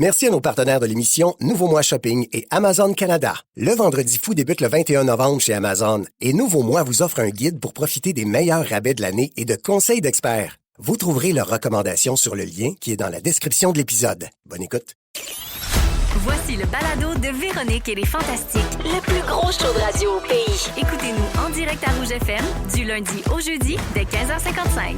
Merci à nos partenaires de l'émission Nouveau Mois Shopping et Amazon Canada. Le Vendredi fou débute le 21 novembre chez Amazon et Nouveau Mois vous offre un guide pour profiter des meilleurs rabais de l'année et de conseils d'experts. Vous trouverez leurs recommandations sur le lien qui est dans la description de l'épisode. Bonne écoute. Voici le balado de Véronique et les Fantastiques. Le plus gros show de radio au pays. Écoutez-nous en direct à Rouge FM du lundi au jeudi dès 15h55.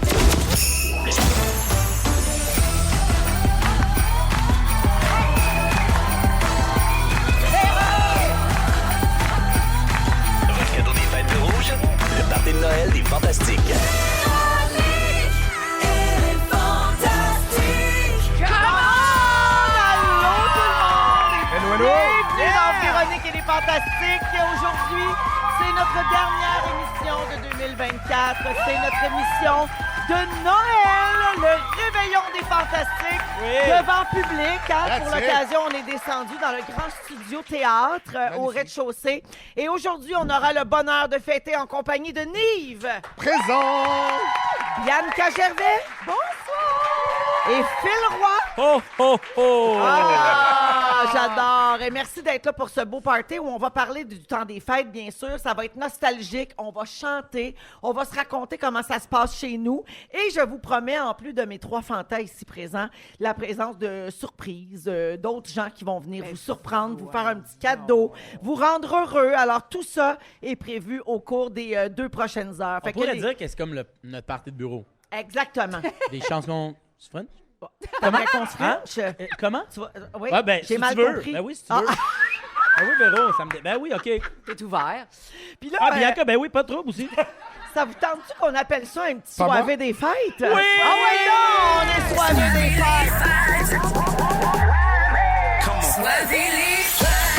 Cadeau des fêtes de Rouge, le party de Noël des Fantastiques. Bienvenue dans Véronique et les Fantastiques. Aujourd'hui, c'est notre dernière émission de 2024. C'est notre émission de Noël, le réveillon des Fantastiques devant public. Pour l'occasion, on est descendu dans le grand studio théâtre au rez-de-chaussée. Et aujourd'hui, on aura le bonheur de fêter en compagnie de Nive. Présent! Bianca Gervais. Bonsoir! Et Phil Roy. Ho, ho, ho! Ah, j'adore. Et merci d'être là pour ce beau party où on va parler du temps des fêtes, bien sûr. Ça va être nostalgique. On va chanter. On va se raconter comment ça se passe chez nous. Et je vous promets, en plus de mes 3 fantas ici présents, la présence de surprises, d'autres gens qui vont venir vous surprendre, vous faire un petit cadeau, vous rendre heureux. Alors, tout ça est prévu au cours des 2 prochaines heures. On pourrait dire que c'est comme notre party de bureau. Exactement. Des chansons du French? Comment qu'on se French? Comment? Oui, Ah, ben, j'ai si mal tu veux. compris. Ben oui, si tu veux. Ben oui, Véro, ça me dit. Ben oui, OK. T'es ouvert. Puis là, Ah, Bianca, ben oui, pas de trouble aussi. ça vous tente-tu qu'on appelle ça un petit Pas soirée des fêtes? Oui! Ah ouais, non! On est soirée des fêtes! Soirez les fêtes.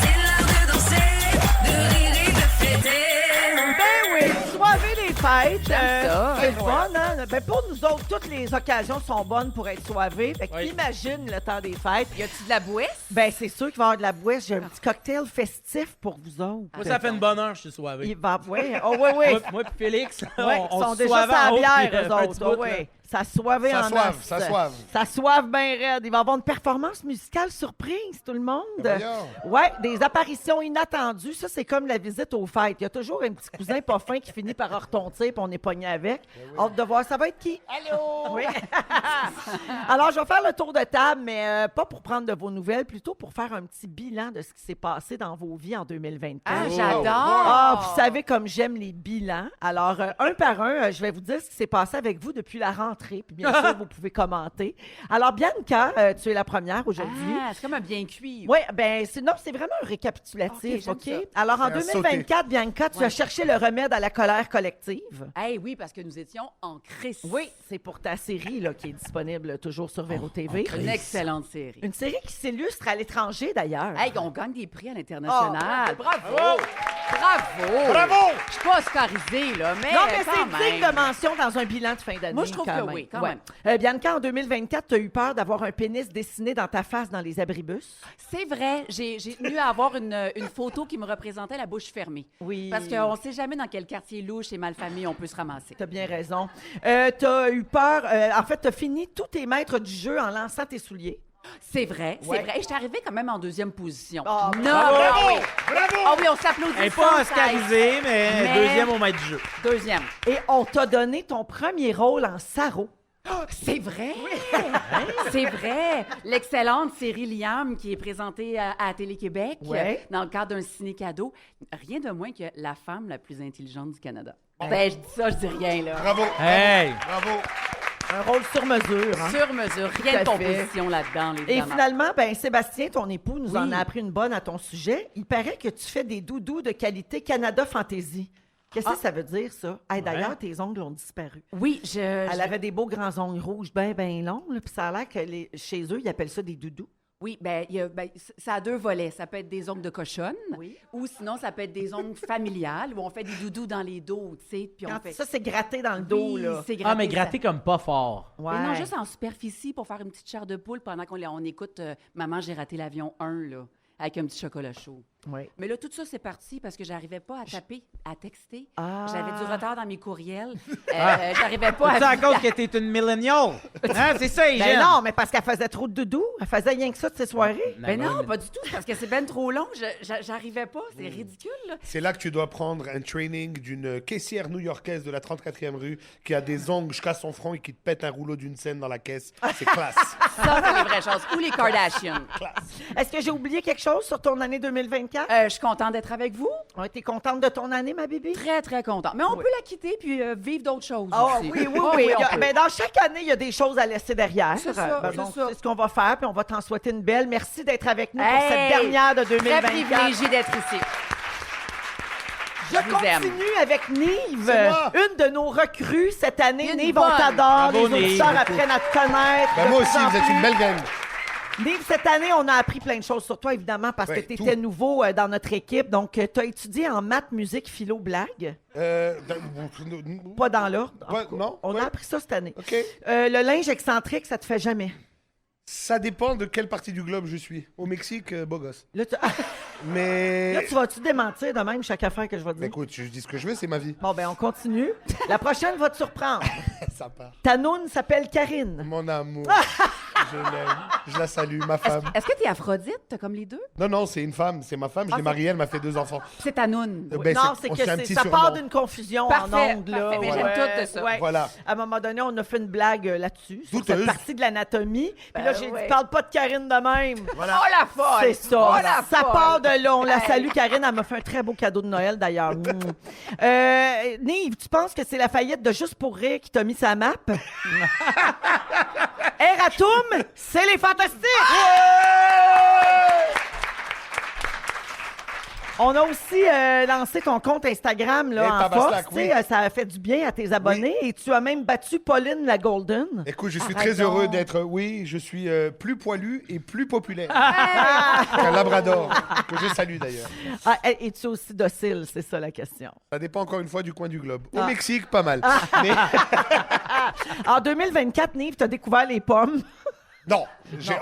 C'est l'heure de danser, de rire et de fêter. Ben oui, soirée des fêtes. ça. C'est le fun, hein? Ben pour nous autres, toutes les occasions sont bonnes pour être soivées. Fait Oui. qu'imagine le temps des fêtes. Y a-tu de la bouesse? Ben c'est sûr qu'il va y avoir de la boisse. J'ai un petit cocktail festif pour vous autres. Moi, ça fait une bonne heure, je suis soivé. Il va, oui. Oh oui, oui. Moi puis Félix, Ouais, on ils sont se déjà soivait sur la en haut, bière, puis, eux un autres. petit Oh, bout, là. oui. Ça soivait Ça en soive, os. ça soive. Ça soive bien raide. Il va y avoir une performance musicale surprise, tout le monde. Voyons. Ouais, des apparitions inattendues. Ça, c'est comme la visite aux fêtes. Il y a toujours un petit cousin pas fin qui finit par retontir puis on est pogné avec. Hâte de voir. Ça va être qui? Allô? Oui. Alors, je vais faire le tour de table, mais pas pour prendre de vos nouvelles, plutôt pour faire un petit bilan de ce qui s'est passé dans vos vies en 2024. Ah, j'adore! Ah, vous savez comme j'aime les bilans. Alors, un par un, je vais vous dire ce qui s'est passé avec vous depuis la rentrée. Puis bien sûr, vous pouvez commenter. Alors, Bianca, tu es la première aujourd'hui. Ah, c'est comme un bien cuit. Oui, bien, c'est vraiment un récapitulatif, OK, OK? j'aime Alors, en C'est à 2024, Bianca, tu as cherché le remède à la colère collective. Eh oui, parce que nous étions en crise. Oui, c'est pour ta série là, qui est disponible toujours sur Véro TV. Une excellente série. Une série qui s'illustre à l'étranger, d'ailleurs. Hey, on gagne des prix à l'international. Oh, bravo! Bravo! Bravo! Je suis pas oscarisée, là, mais Non, mais quand c'est digne même. de mention dans un bilan de fin d'année. Moi, je trouve quand que même. oui, quand Ouais. même. Bianca, en 2024, tu as eu peur d'avoir un pénis dessiné dans ta face dans les abribus? C'est vrai, j'ai tenu à avoir une photo qui me représentait la bouche fermée. Oui. Parce qu'on ne sait jamais dans quel quartier louche et malfamé on peut se ramasser. Tu as bien raison. Tu as eu peur. En fait, tu as fini tous tes maîtres du jeu en lançant tes souliers. C'est vrai, Ouais. c'est vrai. Et je suis arrivée quand même en 2e position. Ah, non, bravo! bravo! Bravo! Ah oui, on s'applaudit. Elle n'est sans pas cesse. oscarisée, mais deuxième au maître du jeu. 2e. Et on t'a donné ton premier rôle en Saro. C'est vrai! C'est vrai! L'excellente série Liam qui est présentée à Télé-Québec Ouais. dans le cadre d'un ciné-cadeau. Rien de moins que la femme la plus intelligente du Canada. Ben, je dis ça, je dis rien, là. Bravo! Hey! Bravo! Un rôle sur mesure. Hein? Sur mesure, Tout rien à de fait. composition là-dedans, Et évidemment. finalement, ben Sébastien, ton époux, nous en Oui. a appris une bonne à ton sujet. Il paraît que tu fais des doudous de qualité Canada Fantasy. Qu'est-ce que ça veut dire, ça? Hey, d'ailleurs, tes ongles ont disparu. Oui, Elle avait des beaux grands ongles rouges bien, bien longs. là, Puis ça a l'air que chez eux, ils appellent ça des doudous. Oui, ben, ça a 2 volets. Ça peut être des ongles de cochonne, Oui. ou sinon, ça peut être des ongles familiales, où on fait des doudous dans les dos, tu sais, puis on Quand fait... ça, c'est gratté dans le dos, Oui, là. c'est Ah, mais ça. gratter comme pas fort. Ouais. Mais non, juste en superficie pour faire une petite chair de poule pendant qu'on écoute Maman, j'ai raté l'avion 1, là, avec un petit chocolat chaud. Oui. Mais là, tout ça, c'est parti parce que j'arrivais pas à taper, à texter. Ah. J'avais du retard dans mes courriels. J'arrivais pas C'est à à... cause que t'es une millennial. Hein? C'est ça, les Ben jeunes. non, mais parce qu'elle faisait trop de doudou. Elle faisait rien que ça de ses soirées. Ben non, pas du tout. Parce que c'est ben trop long. J'arrivais pas. C'est ridicule, là. C'est là que tu dois prendre un training d'une caissière new-yorkaise de la 34e rue qui a des ongles jusqu'à son front et qui te pète un rouleau d'une scène dans la caisse. C'est classe. Ça, c'est les vraies choses. Ou les Kardashians. Est-ce que j'ai oublié quelque chose sur ton année 2024? Je suis contente d'être avec vous. T'es contente de ton année, ma bébé? Très, très contente. Mais on peut la quitter puis vivre d'autres choses Ah aussi. oui, oui, Ah oui. on peut. Ben, dans chaque année, il y a des choses à laisser derrière. C'est ça, Ben, c'est donc, ça. c'est ce qu'on va faire, puis on va t'en souhaiter une belle. Merci d'être avec nous pour Hey! cette dernière de Très 2024. privilégiée d'être ici. Je vous aime. continue avec Nive, C'est moi. une de nos recrues cette année. Une Nive, on bonne. t'adore. Bravo, Les auditeurs Nive. apprennent à te connaître. Ben, de moi plus aussi, en vous êtes plus. une belle gang. Nive, cette année, on a appris plein de choses sur toi, évidemment, parce Ouais, que tu étais tout. nouveau dans notre équipe. Donc, tu as étudié en maths, musique, philo, blague. Pas dans l'ordre. en Ouais, tout cas. non, On ouais. a appris ça cette année. OK. Le linge excentrique, ça te fait jamais. Ça dépend de quelle partie du globe je suis. Au Mexique, beau gosse. Là, Mais... là, tu vas-tu démentir de même chaque affaire que je vais te dire? Écoute, je dis ce que je veux, c'est ma vie. Bon, ben, on continue. La prochaine va te surprendre. Ça part. Ta noune s'appelle Karine. Mon amour. Je l'aime. Je la salue, ma femme. Est-ce que t'es Aphrodite? T'as comme les deux? Non, non, c'est une femme. C'est ma femme. Je l'ai mariée. Elle m'a fait 2 enfants. C'est ta noune. Ben, Non, c'est on que fait un petit ça surnom. part d'une confusion Parfait, en ondes, là. parfait. Mais j'aime tout de ça. Ouais. Voilà. À un moment donné, on a fait une blague là-dessus, sur cette Douteuse. partie de l'anatomie. Puis là, j'ai ouais. dit, parle pas de Karine de même. Oh la folle! C'est ça. Oh la Ça folle! part de là. On la Hey. salue, Karine. Elle m'a fait un très beau cadeau de Noël, d'ailleurs. Nive, tu penses que c'est la faillite de Juste pour rire qui t'a mis sa map? Eratum, c'est les fantastiques! On a aussi lancé ton compte Instagram là, Et en Tabaslac, force. oui. Tu sais, ça a fait du bien à tes abonnés et tu as même battu Pauline la Golden. Écoute, je suis Arrête très heureux donc. d'être... Oui, je suis plus poilu et plus populaire qu'un labrador, que je salue d'ailleurs. Ah, es-tu aussi docile? C'est ça la question. Ça dépend encore une fois du coin du globe. Au Ah. Mexique, pas mal. Mais En 2024, Nive, tu as découvert les pommes. non,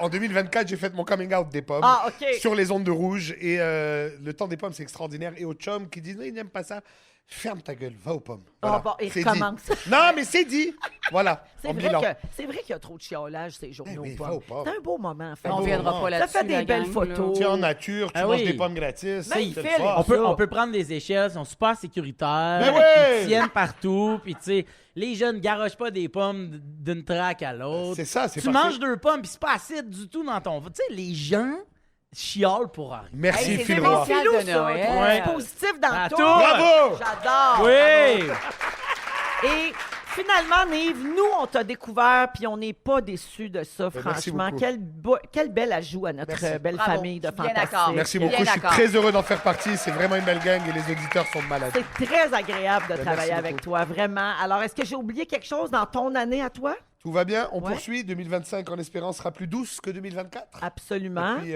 en 2024, j'ai fait mon coming out des pommes Ah, OK. sur les ondes de rouge. Et le temps des pommes, c'est extraordinaire. Et aux chums qui disent, non, ils n'aiment pas ça. Ferme ta gueule, va aux pommes. Voilà. Ah, bon, il C'est dit. recommence. Non, mais c'est dit. Voilà, C'est en vrai bilan. qu'il y a trop de chiolage ces journées Eh oui, aux va pommes. aux pommes. C'est un beau moment. en fait. On beau viendra moment. pas Ça là-dessus. fait des la belles gang, photos. Tu es en nature, tu Ah manges oui. des pommes gratis. Ben, il c'est fait le fun. les- On peut prendre des échelles, ils sont super sécuritaires. Mais ouais! Ils tiennent partout. Puis, tu sais, les jeunes garochent pas des pommes d'une traque à l'autre. C'est ça, c'est Tu parfait. manges 2 pommes, puis c'est pas acide du tout dans ton... Tu sais, les gens chiolent pour rien. Merci, Hey, c'est Phil des Roy. spécial Filou, de ça. Noël. Trop Ouais. positif dans À tout. tout. Bravo! J'adore. Oui! Et finalement, Nive, nous, on t'a découvert, puis on n'est pas déçus de ça, Ben, merci franchement. beaucoup. Quel bel ajout à notre Merci. belle Bravo. famille de Je suis bien fantastiques. d'accord. Merci Bien beaucoup. Je suis d'accord. très heureux d'en faire partie. C'est vraiment une belle gang et les auditeurs sont malades. C'est très agréable de Ben, travailler merci avec beaucoup. toi, vraiment. Alors, est-ce que j'ai oublié quelque chose dans ton année à toi? Tout va bien. On Ouais. poursuit. 2025, en espérant, sera plus douce que 2024. Absolument. Et puis,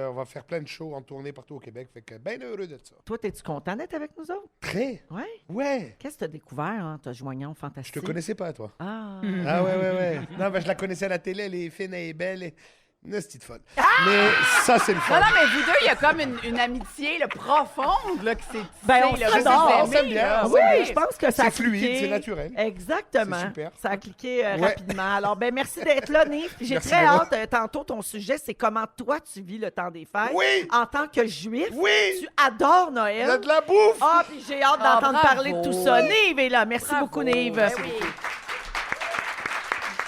on va faire plein de shows en tournée partout au Québec. Fait que bien heureux de ça. Toi, es-tu content d'être avec nous autres? Très. Oui. Ouais. Qu'est-ce que tu as découvert en te joignant au Je Fantastique? te connaissais pas, toi. Ah. Ah ouais. Non, ben, je la connaissais à la télé. Elle est fine, elle est belle. Une petite folle. Mais ça, c'est le fun. Non, non, mais vous deux, il y a comme une amitié là, profonde là, qui s'est Ben, on tissée, là. s'adore. Je On sais s'aime aimer, bien, là. on Oui, s'aime bien. je pense que ça a C'est fluide, cliqué. c'est naturel. Exactement. C'est super. Ça a cliqué Ouais. rapidement. Alors, ben merci d'être là, Nive. Puis J'ai Merci, très Véro. hâte. Tantôt, ton sujet, c'est comment toi, tu vis le temps des fêtes. Oui. En tant que juif. Oui. Tu adores Il y a Noël. de la bouffe. Ah, puis j'ai hâte Ah, d'entendre bravo. parler de tout ça. Nive est là. Merci Bravo. beaucoup, Nive. Ben oui.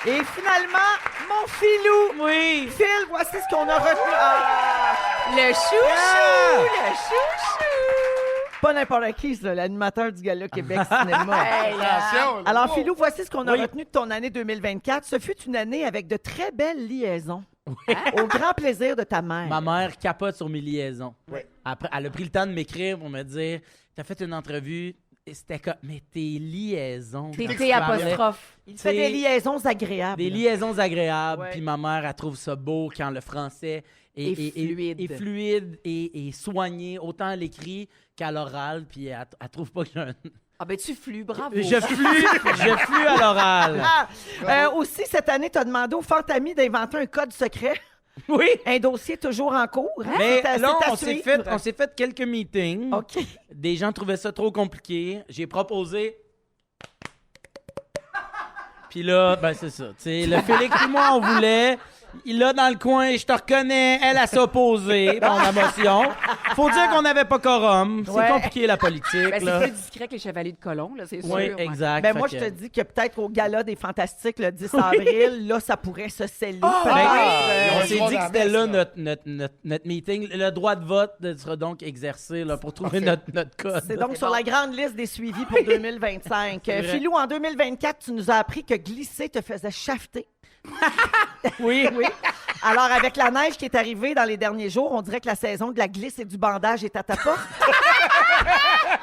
Et finalement, mon filou. Oui! Phil, voici ce qu'on a retenu. Ah! Le chouchou! Le chouchou! Pas n'importe qui, ça, l'animateur du Gala Québec Cinéma. Hey, Attention. Alors, Oh. Philou, voici ce qu'on a Oui. retenu de ton année 2024. Ce fut une année avec de très belles liaisons. Au grand plaisir de ta mère. Ma mère capote sur mes liaisons. Ouais. Après, elle a pris le temps de m'écrire pour me dire t'as fait une entrevue, et c'était comme mais tes liaisons. T'es quand T tu parlais, apostrophe. Il fait des liaisons agréables. Des liaisons agréables. Ouais. Puis ma mère, elle trouve ça beau quand le français Et fluide. est fluide et soigné, autant à l'écrit qu'à l'oral. Puis elle trouve pas que j'ai un... Ah ben tu flus, bravo. Je flue à l'oral. Ah, aussi, cette année, tu as demandé au Fantami d'inventer un code secret Oui. Un dossier toujours en cours. Hein? Mais C'est à- là, c'est à on s'est suivre. fait quelques meetings. OK. Des gens trouvaient ça trop compliqué. J'ai proposé. Puis là, ben c'est ça. Tu sais, le Félix et moi, on voulait. Il est là dans le coin, je te reconnais. Elle s'est opposée, mon émotion. Faut dire qu'on n'avait pas quorum. C'est Ouais. compliqué, la politique. Ben, là. c'est plus discret que les Chevaliers de Colomb, là, c'est sûr. Oui, ouais. exact. Ben Fait moi, que- je te dis que peut-être au gala des Fantastiques, le 10 avril, là, ça pourrait se sceller. Ben, peut-être. on Ils s'est vont dit dans que la c'était messe, là là. notre meeting. Le droit de vote sera donc exercé là, pour trouver notre code. C'est donc sur la grande liste des suivis pour 2025. vrai. Philou, en 2024, tu nous as appris que glisser te faisait chafeter. Oui. Oui. Alors, avec la neige qui est arrivée dans les derniers jours, on dirait que la saison de la glisse et du bandage est à ta porte.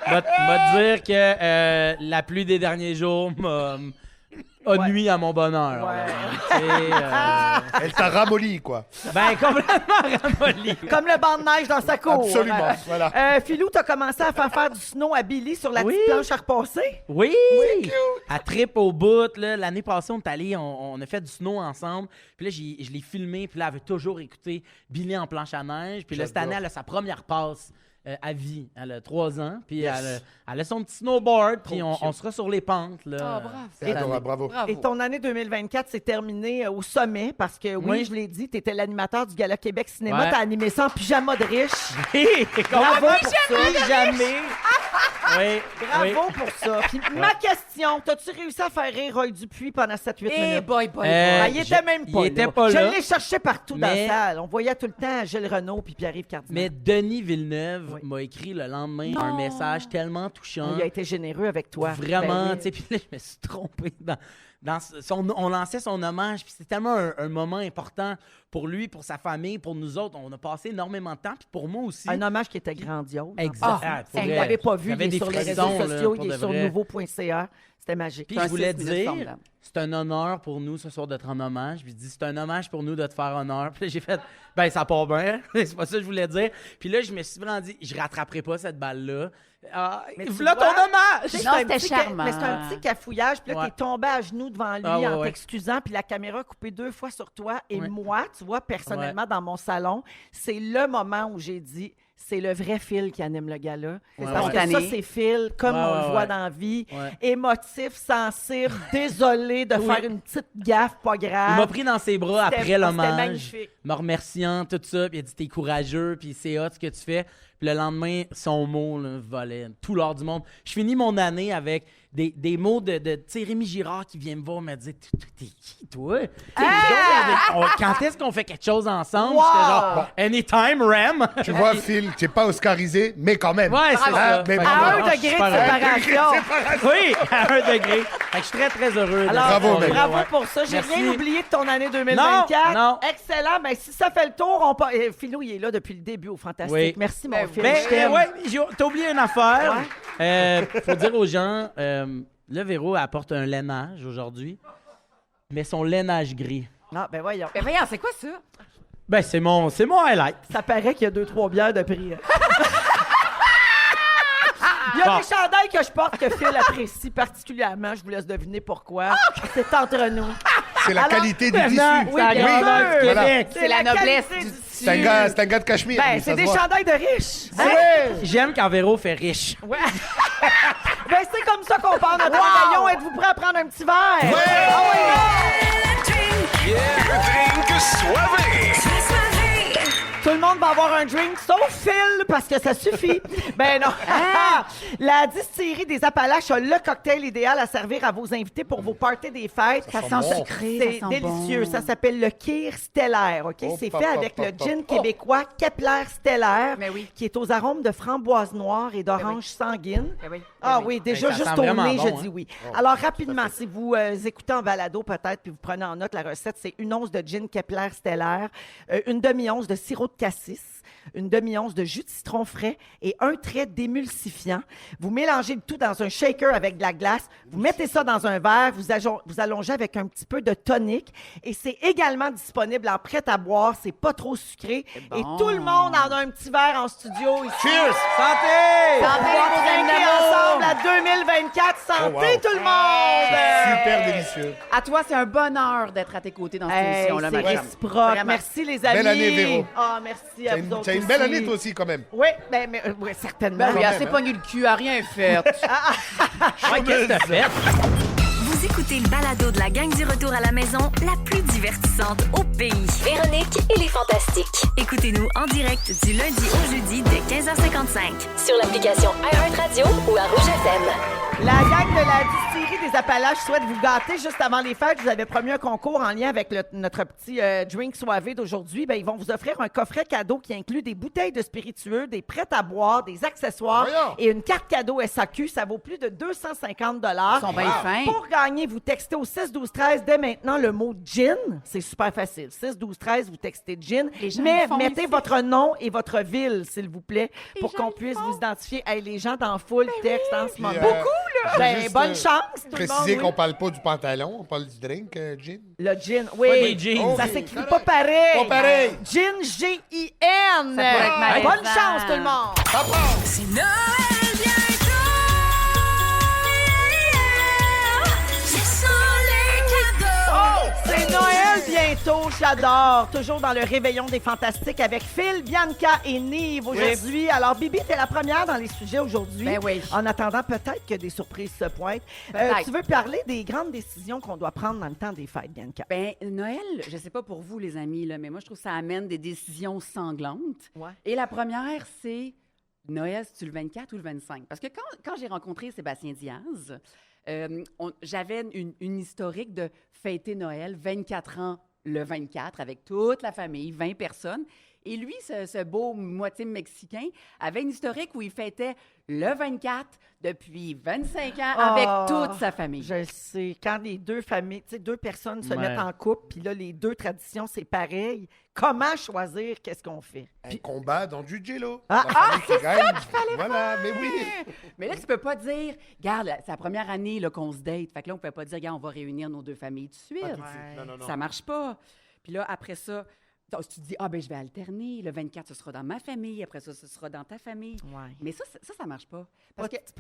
Va te dire que la pluie des derniers jours a nuit à mon bonheur. Ouais. là. Tu sais, Elle t'a ramolli, quoi. ben, complètement ramolli. Comme le banc de neige dans sa cour. Absolument, voilà. Philou, t'as commencé à faire du snow à Billy sur la Oui. petite planche à repasser. Oui! À trip au bout, là, l'année passée, on est allé, on a fait du snow ensemble. Puis là, je l'ai filmé, puis là, elle avait toujours écouté Billy en planche à neige. Puis là, cette année, elle a sa première passe à vie. Elle a 3 ans, puis elle a son petit snowboard, puis on sera sur les pentes. Là, Ah, bravo. cette C'est adorable, année. bravo. Bravo. Et ton année 2024 s'est terminée au sommet parce que, oui, Oui. je l'ai dit, tu étais l'animateur du Gala Québec Cinéma. Ouais. T'as animé ça en pyjama de riche. Hey, Bravo comment pour ça. jamais! Oui, oui. Bravo pour ça. Puis ma question, t'as-tu réussi à faire rire Roy Dupuis pendant 7-8 Eh minutes? boy. Ah, il était même pas il était là. pas Je là. l'ai cherché partout dans Mais- la salle. On voyait tout le temps Gilles Renaud puis Pierre-Yves Cardinal. Mais Denis Villeneuve Oui. m'a écrit le lendemain un message tellement touchant. Il a été généreux avec toi. Vraiment, Ben oui. tu sais, puis là, je me suis trompé on lançait son hommage, puis c'est tellement un moment important pour lui, pour sa famille, pour nous autres. On a passé énormément de temps, puis pour moi aussi. Un hommage qui était grandiose. Exact. Ah, Pour vous vrai. l'avez pas vu, J'avais il est des sur les frissons, réseaux là, sociaux, pour il est de sur vrai. nouveau.ca. C'était magique. Puis C'est un je voulais 6 minutes dire, formidable. c'est un honneur pour nous ce soir d'être en hommage. Puis je dis, c'est un hommage pour nous de te faire honneur. Puis là, j'ai fait, ben ça part bien. C'est pas ça que je voulais dire. Puis là, je me suis vraiment dit, je rattraperai pas cette balle-là. Ah, Mais tu voilà ton vois, hommage! C'est Non, un c'était petit charmant. Mais c'est un petit cafouillage. Puis là, Ouais. t'es tombé à genoux devant lui Ah, ouais, en ouais. t'excusant. Puis la caméra coupée 2 fois sur toi. Et Ouais. moi, tu vois, personnellement, dans mon salon, c'est le moment où j'ai dit, c'est le vrai Phil qui anime le gala. Ouais, Parce ouais. que ça, Spontané. c'est Phil, comme Ouais, on le ouais, voit ouais. dans la vie. Ouais. Émotif, sensible, désolé de Oui. faire une petite gaffe, pas grave. Il m'a pris dans ses bras C'était- après c'était l'hommage, magnifique. me remerciant, tout ça, puis il a dit t'es courageux, puis c'est hot ce que tu fais. Puis le lendemain, son mot là, volait tout l'or du monde. Je finis mon année avec des mots de tu sais, Rémi Girard qui vient me voir me dire t'es qui, toi? Quand est-ce qu'on fait quelque chose ensemble? Wow! J'étais genre anytime, Ram! Tu vois, Phil, tu n'es pas oscarisé, mais quand même. Ouais, c'est ça. mais Fait que bravo. À un non, je suis degré de super heureux. séparation. Oui, à 1 degré. Fait que je suis très, très heureux. Alors, Bravo, mec. bravo Ouais. pour ça. J'ai Merci. rien oublié de ton année 2024. Non. Excellent. Ben, si ça fait le tour, on part. Philou, il est là depuis le début au Fantastique. Oui. Merci, mon Ben, Phil. Ben, Je t'aime. ouais, t'as oublié une affaire. Faut dire aux gens, le Véro apporte un lainage aujourd'hui, mais son lainage gris. Ah, ben voyons. Ben voyons, c'est quoi ça? Ben, c'est mon highlight. Ça paraît qu'il y a 2-3 bières de prix. Il y a Bon. des chandails que je porte que Phil apprécie particulièrement. Je vous laisse deviner pourquoi. C'est entre nous. C'est la Alors, qualité du Bernard, tissu. oui, c'est la bien grandeur sûr. du Voilà. Québec. C'est la noblesse qualité du tissu. C'est un gars de Cachemire. Ben, mais c'est ça se des voit. chandails de riches. Hein? Ouais. J'aime quand Véro fait riche. Ouais. Ben, c'est comme ça qu'on part notre réveillon. Êtes-vous prêts à prendre un petit verre? Ah oui! Yeah, drink soivé. Tout le monde va avoir un drink, sauf Phil, parce que ça suffit. Ben non. La distillerie des Appalaches a le cocktail idéal à servir à vos invités pour vos parties des fêtes. Ça sent sent bon. sucré, C'est ça sent délicieux. bon. Ça s'appelle le Kir Stellaire. OK? Oh, C'est pop, fait pop, avec pop, le pop. gin québécois Kepler Stellaire, Ben oui. qui est aux arômes de framboise noire et d'orange Ben oui. sanguine. Ben oui. Ah Ben oui, déjà Hey, ça juste sent au vraiment nez, bon, je hein? dis oui. Alors rapidement, si vous écoutez en balado peut-être, puis vous prenez en note la recette, c'est 1 once de gin Kepler Stellaire, une demi-once de sirop de cassis, une demi-once de jus de citron frais et un trait d'émulsifiant. Vous mélangez le tout dans un shaker avec de la glace. Vous mettez ça dans un verre. Vous allongez avec un petit peu de tonic. Et c'est également disponible en prêt à boire. C'est pas trop sucré. bon. Et tout le monde en a un petit verre en studio ici. Cheers! Santé! On va vos trinquer amis ensemble à 2024. Santé Oh, wow. tout le monde! Super délicieux. À toi, c'est un bonheur d'être à tes côtés dans cette Hey, émission-là, c'est ma chum. réciproque. Vraiment. Merci les amis. Belle année, Véro. Ah, merci à vous autres T'as une belle aussi. année, toi aussi, quand même. Oui, oui, certainement. Ben oui, Quand elle s'est même, pogné le cul, elle a rien fait. Ouais, qu'est-ce que t'as fait? Vous écoutez le balado de la gang du retour à la maison, la plus divertissante au pays. Véronique et les Fantastiques. Écoutez-nous en direct du lundi au jeudi dès 15h55. Sur l'application iHeartRadio ou à Rouge FM. La gang de la distillerie des Appalaches souhaite vous gâter juste avant les fêtes. Je vous avais promis un concours en lien avec notre petit drink soivé d'aujourd'hui. Ben, ils vont vous offrir un coffret cadeau qui inclut des bouteilles de spiritueux, des prêts à boire, des accessoires Voyons. et une carte cadeau SAQ. Ça vaut plus de 250 Ils sont bien fins. Pour gagner, vous textez au 6-12-13 dès maintenant le mot gin. C'est super facile. 6-12-13, vous textez gin. Les gens Mais le font mettez ici. votre nom et votre ville, s'il vous plaît, pour gens qu'on le puisse font. vous identifier. Hey, les gens dans full texte en ce moment. Beaucoup, là! Ben, juste, bonne chance, tout le Préciser monde. qu'on Oui. parle pas du pantalon, on parle du drink, gin. Le gin, Pas oui. des jeans. Ça Ok, s'écrit correct. pas pareil. Pas pareil. Gin, G-I-N. Ça pourrait être malaisant. Bonne chance, tout le monde. C'est Noël bientôt! Ce sont les cadeaux! C'est Noël bientôt, j'adore. Toujours dans le réveillon des Fantastiques avec Phil, Bianca et Nive aujourd'hui. Alors, Bibi, t'es la première dans les sujets aujourd'hui. Ben oui. En attendant, peut-être que des surprises se pointent. Peut-être. Tu veux parler des grandes décisions qu'on doit prendre dans le temps des fêtes, Bianca? Ben, Noël, je sais pas pour vous, les amis, là, mais moi, je trouve que ça amène des décisions sanglantes. Ouais. Et la première, c'est Noël, c'est-tu le 24 ou le 25? Parce que quand j'ai rencontré Sébastien Diaz, j'avais une historique de fêter Noël, 24 ans le 24, avec toute la famille, 20 personnes. Et lui, ce beau moitié mexicain, avait une historique où il fêtait le 24 depuis 25 ans avec toute sa famille. Je le sais. Quand les deux familles, tu sais, deux personnes se Ouais. mettent en couple, puis là, les deux traditions, c'est pareil. Comment choisir qu'est-ce qu'on fait? Un combat dans du jello. Ah, La famille qui gagne. Voilà, mais oui. Mais là, tu peux pas dire, regarde, c'est la première année là, qu'on se date. Fait que là, on peut pas dire, regarde, on va réunir nos deux familles tout de suite. Pas tout de suite. Non, non, non. Ça marche pas. Puis là, après ça, tu te dis, ben je vais alterner. Le 24, ce sera dans ma famille. Après ça, ce sera dans ta famille. Ouais. Mais ça marche pas.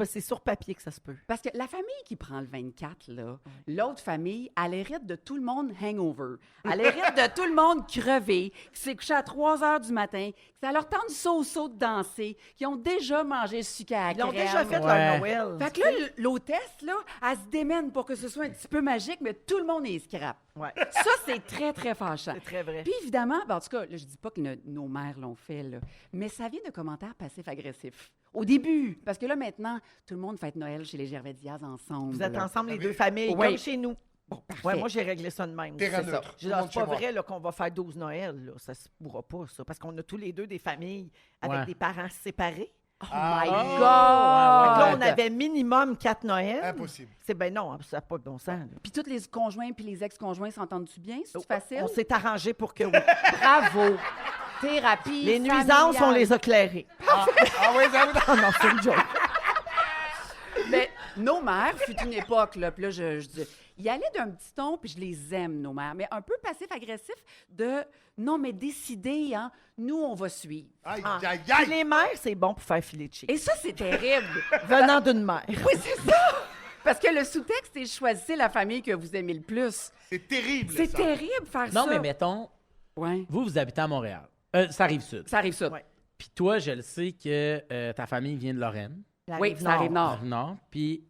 C'est sur papier que ça se peut. Parce que la famille qui prend le 24, là, l'autre famille, elle hérite de tout le monde hangover. Elle hérite de tout le monde crevé, qui s'est couché à 3 heures du matin, que ça leur tente so-so de danser, qui ont déjà mangé le sucre à la Ils ont crème. déjà fait Ouais. leur Noël. Fait que là, l'hôtesse, là, elle se démène pour que ce soit un petit peu magique, mais tout le monde est scrap. Ouais. Ça, c'est très, très fâchant. C'est très vrai. Puis évidemment, ben, en tout cas, là, je dis pas que nos mères l'ont fait, là, mais ça vient de commentaires passifs-agressifs. Au début, parce que là, maintenant, tout le monde fête Noël chez les Gervais-Diaz ensemble. Vous êtes là. ensemble, les Ah deux oui. familles, Oui. comme chez nous. Bon, parfait. Ouais, moi, j'ai réglé ça de même. Terrain C'est neutre. ça. Tout Je le dis, monde c'est pas chez moi. vrai là, qu'on va faire 12 Noël. Là. Ça se pourra pas, ça. Parce qu'on a tous les deux des familles avec Ouais. des parents séparés. Oh Ah, my oui. God! Fait que là, on Ah, avait minimum 4 Noëls. Impossible. C'est ben non, ça n'a pas de bon sens. là. Puis tous les conjoints puis les ex-conjoints s'entendent-tu bien? C'est facile? On s'est arrangé pour que oui. Bravo! Thérapie Les nuisances, on les a clairées. Ah oui, ça Ah non, c'est une joke. Mais nos mères, fut une époque, là, puis là, je dis, il allait d'un petit ton, puis je les aime, nos mères, mais un peu passif-agressif de, non, mais décider, hein, nous, on va suivre. Aïe, Ah. aïe, Puis aïe. les mères, c'est bon pour faire filer de chicken. Et ça, c'est terrible. Venant d'une mère. Oui, c'est ça. Parce que le sous-texte, c'est choisissez la famille que vous aimez le plus. C'est terrible, C'est ça. terrible faire ça. Non, mais mettons, Ouais. vous habitez à Montréal. Ça arrive sud. Ça arrive ça. Ouais. Puis toi, je le sais que ta famille vient de Lorraine. La Oui, rive ça arrive nord. Nord. Puis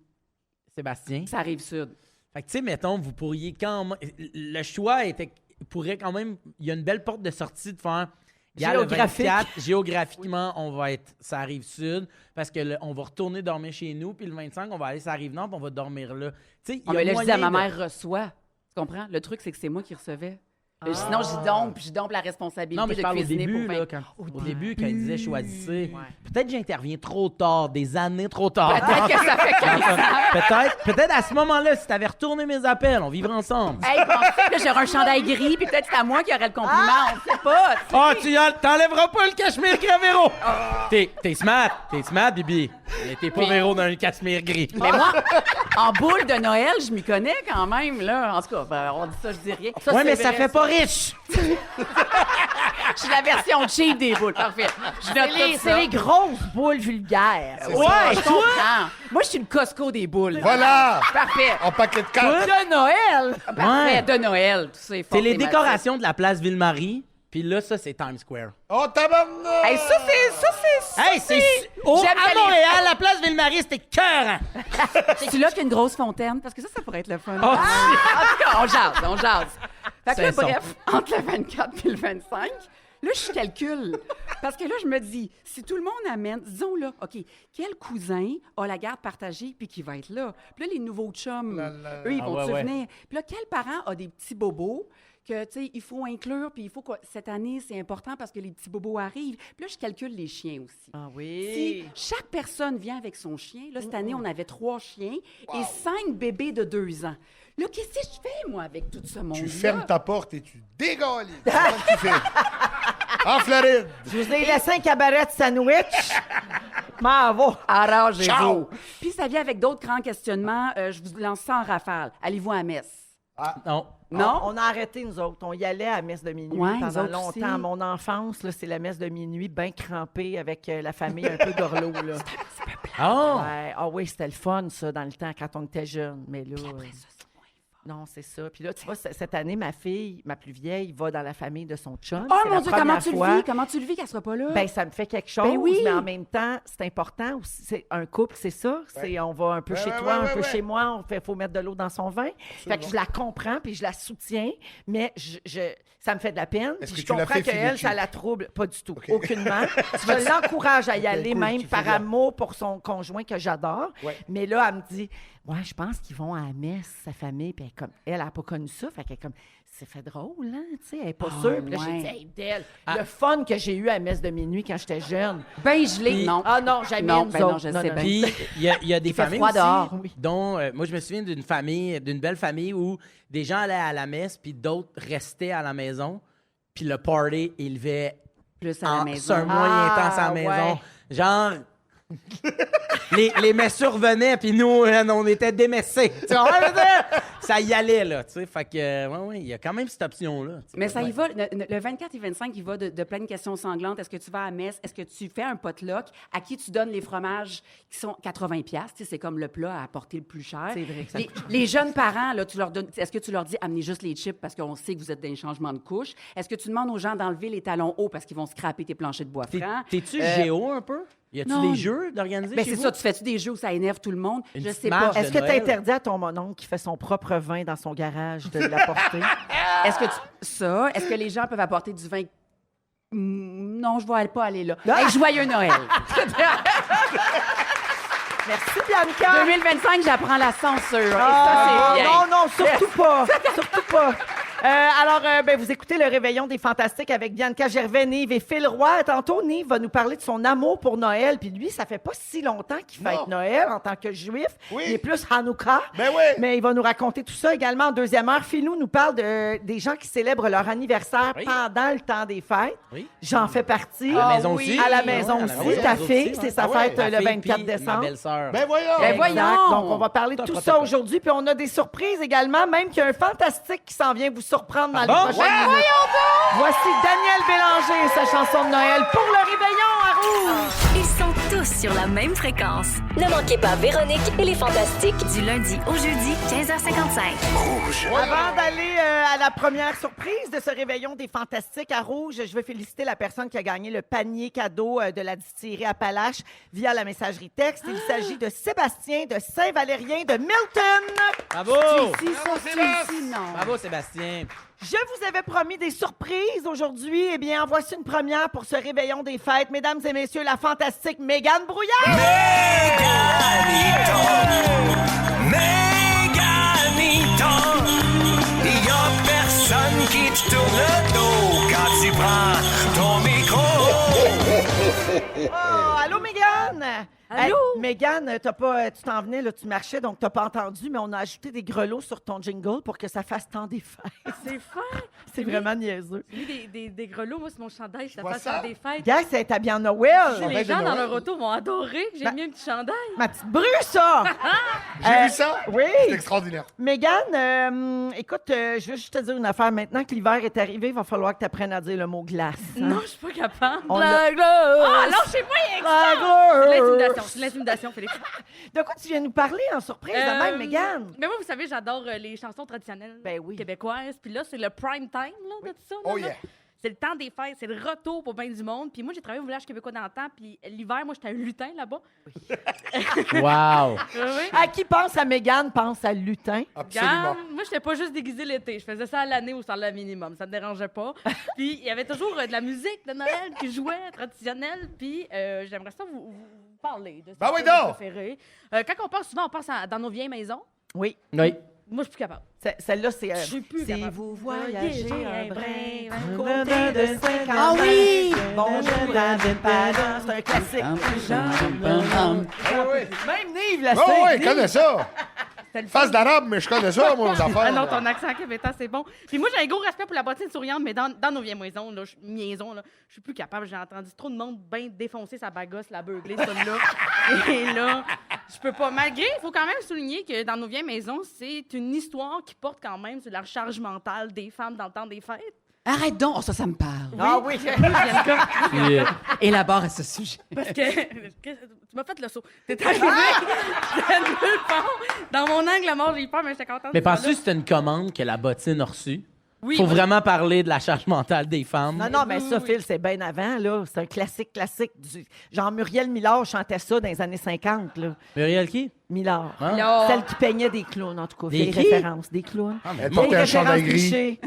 Sébastien. Ça arrive sud. Fait que, tu sais, mettons, vous pourriez quand même. Le choix pourrait quand même. Il y a une belle porte de sortie de faire. Regarde, le Géographique. 24, géographiquement, on va être. Ça arrive sud. Parce que on va retourner dormir chez nous. Puis le 25, on va aller, ça arrive nord. Puis on va dormir là. Tu sais, il y a Mais là, je dis à moyen ma de- mère, reçois. Tu comprends? Le truc, c'est que c'est moi qui recevais. Sinon, j'y dompe la responsabilité Non, mais je de parle au cuisiner début, pour là, au début, quand il disait choisissez. Peut-être que j'interviens trop tard, des années trop tard. Peut-être que ça fait 15 ans. Peut-être à ce moment-là, si t'avais retourné mes appels, on vivrait ensemble. Hey, bon, là, j'aurais un chandail gris, puis peut-être c'est à moi qui aurait le compliment. On sait pas. tu sais. Oh, t'enlèveras pas le cachemire gris à Véro! T'es smart, Bibi. Mais t'es pas Véro dans un cachemire gris. Mais moi, en boule de Noël, je m'y connais quand même, là. En tout cas, on dit ça, je dis rien. Ouais, mais c'est ça vrai, fait pas riche. Je suis la version cheap des boules. Parfait. C'est les grosses boules vulgaires. Ouais, je comprends. Moi, je suis le Costco des boules. Voilà! Parfait. En paquet de 4. De Noël! Parfait, Ouais. de Noël. Tout ça est fort C'est les thématique. décorations de la place Ville-Marie, puis là, ça, c'est Times Square. Oh, tabarnak! Hey, ça, c'est... Hey, c'est... À J'aime Montréal, la place Ville-Marie, c'était cœur. C'est là qu'il y a une grosse fontaine, parce que ça pourrait être le fun. Oh, En tout cas, on jase. Fait que là, C'est bref, entre le 24 et le 25, là, je calcule. Parce que là, je me dis, si tout le monde amène, disons là, OK, quel cousin a la garde partagée puis qui va être là? Puis là, les nouveaux chums, eux, ils vont venir. Puis là, quel parent a des petits bobos que, tu sais, il faut inclure, puis il faut que cette année, c'est important parce que les petits bobos arrivent. Puis là, je calcule les chiens aussi. Ah oui. Si chaque personne vient avec son chien, là, cette année, on avait 3 chiens et 5 bébés de 2 ans. Là, qu'est-ce que je fais, moi, avec tout ce monde-là? Tu fermes ta porte et tu dégages. C'est ça que tu fais. En Floride. Je vous ai laissé un cabaret de sandwich. Bravo. Arrangez-vous. Puis ça vient avec d'autres grands questionnements. Je vous lance ça en rafale. Allez-vous à la messe? Non. Non? On a arrêté, nous autres. On y allait à la messe de minuit Ouais, nous pendant autres aussi. longtemps. Mon enfance, là, c'est la messe de minuit, bien crampée avec la famille un peu gorlot. Là. Oh! Ouais. Ah oui, c'était le fun, ça, dans le temps, quand on était jeunes. Mais là, non, c'est ça. Puis là, tu vois, cette année, ma fille, ma plus vieille, va dans la famille de son chum. Oh C'est mon la Dieu, première comment tu le fois. vis? Comment tu le vis qu'elle soit pas là? Ben, ça me fait quelque chose, Ben oui. mais en même temps, c'est important aussi. C'est un couple, c'est ça. C'est, on va un peu chez toi, un peu chez moi. Faut mettre de l'eau dans son vin. Fait que je la comprends, puis je la soutiens, mais ça me fait de la peine. Est-ce Puis que je tu l'as comprends fait qu'elle, filer ça la trouble. Pas du tout. Aucunement. Je l'encourage à y aller, cool, même tu fais par bien. amour pour son conjoint que j'adore. Ouais. Mais là, elle me dit, ouais, je pense qu'ils vont à la messe, sa famille. Puis elle n'a pas connu ça. Fait qu'elle est comme, c'est fait drôle, hein? Tu sais, elle n'est pas sûre. Puis là, j'ai dit, hey, Del, le fun que j'ai eu à la messe de minuit quand j'étais jeune. Ben gelé, Puis- non. Ah non, jamais Non, nous ben non, autres. je sais bien. Puis, il y a des fait familles froid aussi, dehors. dont... moi, je me souviens d'une belle famille où des gens allaient à la messe, puis d'autres restaient à la maison, puis le party élevait Plus à la maison. sur un moyen temps à la maison. ouais. Genre... les messures venaient, puis nous, on était démessés. Tu vois, je veux dire? Ça y allait, là, tu sais. Fait que, ouais, il y a quand même cette option-là. tu sais. Mais ça y va, le 24 et 25, il va de plein de questions sanglantes. Est-ce que tu vas à la messe? Est-ce que tu fais un potluck? À qui tu donnes les fromages qui sont 80$? Tu sais, c'est comme le plat à apporter le plus cher. C'est vrai que ça Les jeunes parents, là, tu leur donnes, est-ce que tu leur dis amenez juste les chips parce qu'on sait que vous êtes dans un changement de couche? Est-ce que tu demandes aux gens d'enlever les talons hauts parce qu'ils vont scraper tes planchers de bois franc? T'es-tu géo un peu? Y a-tu non. des jeux d'organiser Ben chez c'est vous? ça, tu fais-tu des jeux où ça énerve tout le monde? Une Je petite sais marche pas. de Est-ce que tu Noël. interdis à ton mononcle qui fait son propre vin dans son garage de l'apporter? Est-ce que est-ce que les gens peuvent apporter du vin? Non, je ne vais pas aller là. Ah! Hey, joyeux Noël! Merci, Bianca! 2025, j'apprends la censure. Et Ah, ça, c'est bien. non, non, surtout pas. Surtout pas. Alors, vous écoutez le Réveillon des Fantastiques avec Bianca Gervais, Nive et Phil Roy. Tantôt, Nive va nous parler de son amour pour Noël. Puis lui, ça fait pas si longtemps qu'il fête Noël en tant que juif. Oui. Il est plus Hanouka. Ben oui. Mais il va nous raconter tout ça également en deuxième heure. Philou nous parle des gens qui célèbrent leur anniversaire Oui. pendant le temps des fêtes. Oui. J'en fais partie. À la maison aussi. À la Ah maison ouais, à la aussi. maison, Ta nous fille, aussi, c'est ouais. sa Ah ouais. fête Ma le fille 24 puis décembre. Ma belle-sœur. Ben voyons. Ben Exact. voyons. Donc, on va parler de C'est un tout ça protocole. aujourd'hui. Puis on a des surprises également, même qu'il y a un fantastique qui s'en vient vous surprendre dans les bon? prochaines minutes. Voici Daniel Bélanger et sa chanson de Noël pour le Réveillon à Rouge. Ils sont tous sur la même fréquence. Ne manquez pas Véronique et les Fantastiques. Du lundi au jeudi, 15h55. Avant d'aller à la première surprise de ce Réveillon des Fantastiques à Rouge, je veux féliciter la personne qui a gagné le panier cadeau de la distillerie Appalache via la messagerie texte. Il s'agit de Sébastien de Saint-Valérien de Milton. Bravo! Si, ça, si, non. Bravo, Sébastien. Je vous avais promis des surprises aujourd'hui. Eh bien, en voici une première pour ce Réveillon des Fêtes. Mesdames et messieurs, la fantastique Mégane Brouillard! Méganito, y a personne qui te tourne le dos quand tu prends ton micro. Oh, allô, Mégane? Allô? Mégane, tu t'en venais, là, tu marchais, donc t'as pas entendu, mais on a ajouté des grelots sur ton jingle pour que ça fasse tant des fêtes. C'est fin! C'est vraiment niaiseux. J'ai mis des grelots, moi, sur mon chandail. Je vois passe ça? à des fêtes. Gars, c'est habillé en Noël. Les Fête de gens dans Noël. leur auto vont adorer. J'ai Ben- mis un petit chandail. Ma petite bru, ça! J'ai vu ça? Oui. C'est extraordinaire. Mégane, écoute, je veux juste te dire une affaire. Maintenant que l'hiver est arrivé, il va falloir que tu apprennes à dire le mot glace. hein? Non, je suis pas capable. On La l'a- glace! Ah, lâchez-moi, avec ça! La C'est glace! l'intimidation. C'est l'intimidation, Félix. De quoi tu viens nous parler en surprise de même, Mégane? Mais moi, vous savez, j'adore les chansons traditionnelles Ben oui. québécoises. Puis là, c'est le prime time là, de tout ça. Oh là. yeah. C'est le temps des fêtes, c'est le retour pour bien du monde. Puis moi, j'ai travaillé au village québécois dans le temps. Puis l'hiver, moi, j'étais un lutin là-bas. Wow! À qui pense à Mégane, pense à lutin. Absolument. Regarde, moi, j'étais pas juste déguisée l'été. Je faisais ça à l'année au salaire minimum. Ça me dérangeait pas. Puis il y avait toujours de la musique de Noël qui jouait, traditionnelle. Puis j'aimerais ça vous parler de Ben oui, ce donc! préféré. Quand on pense, souvent, on pense dans nos vieilles maisons. Oui. Oui. Moi, je suis plus capable. Celle-là, c'est... Je suis plus si capable. vous voyagez un brin, brin, côté de 50 Ah oui! Bonjour à Padans. C'est un classique. Ah oui. Même Nive la Oh sait. oui, je connais ça. C'était le Face d'arabe, mais je connais ça, moi, aux affaires. Ah non, ton accent québécois, c'est bon. Puis moi, j'ai un gros respect pour la bottine souriante, mais dans nos vieilles maisons, là, je suis plus capable. J'ai entendu trop de monde bien défoncer sa bagosse, la beugler, celle-là. Et là, je peux pas. Malgré, il faut quand même souligner que dans nos vieilles maisons, c'est une histoire qui porte quand même sur la recharge mentale des femmes dans le temps des fêtes. Arrête donc! Oh, ça me parle. Ah oui. Yeah. Élabore à ce sujet. Parce que tu m'as fait le saut. T'es arrivé de nulle part. Dans mon angle mort, j'ai eu peur, mais j'étais contente. Mais que tu sois penses-tu que c'était une commande que la bottine a reçue? Oui, Faut moi, vraiment parler de la charge mentale des femmes. Non, mais ça, Oui. Phil, c'est bien avant, là. C'est un classique. Genre, Muriel Millard chantait ça dans les années 50, là. Muriel qui? Millard. Ah. là, Celle qui peignait des clowns, en tout cas. Des Des qui? références, des clowns. Elle Des portait un références chandail gris. clichés.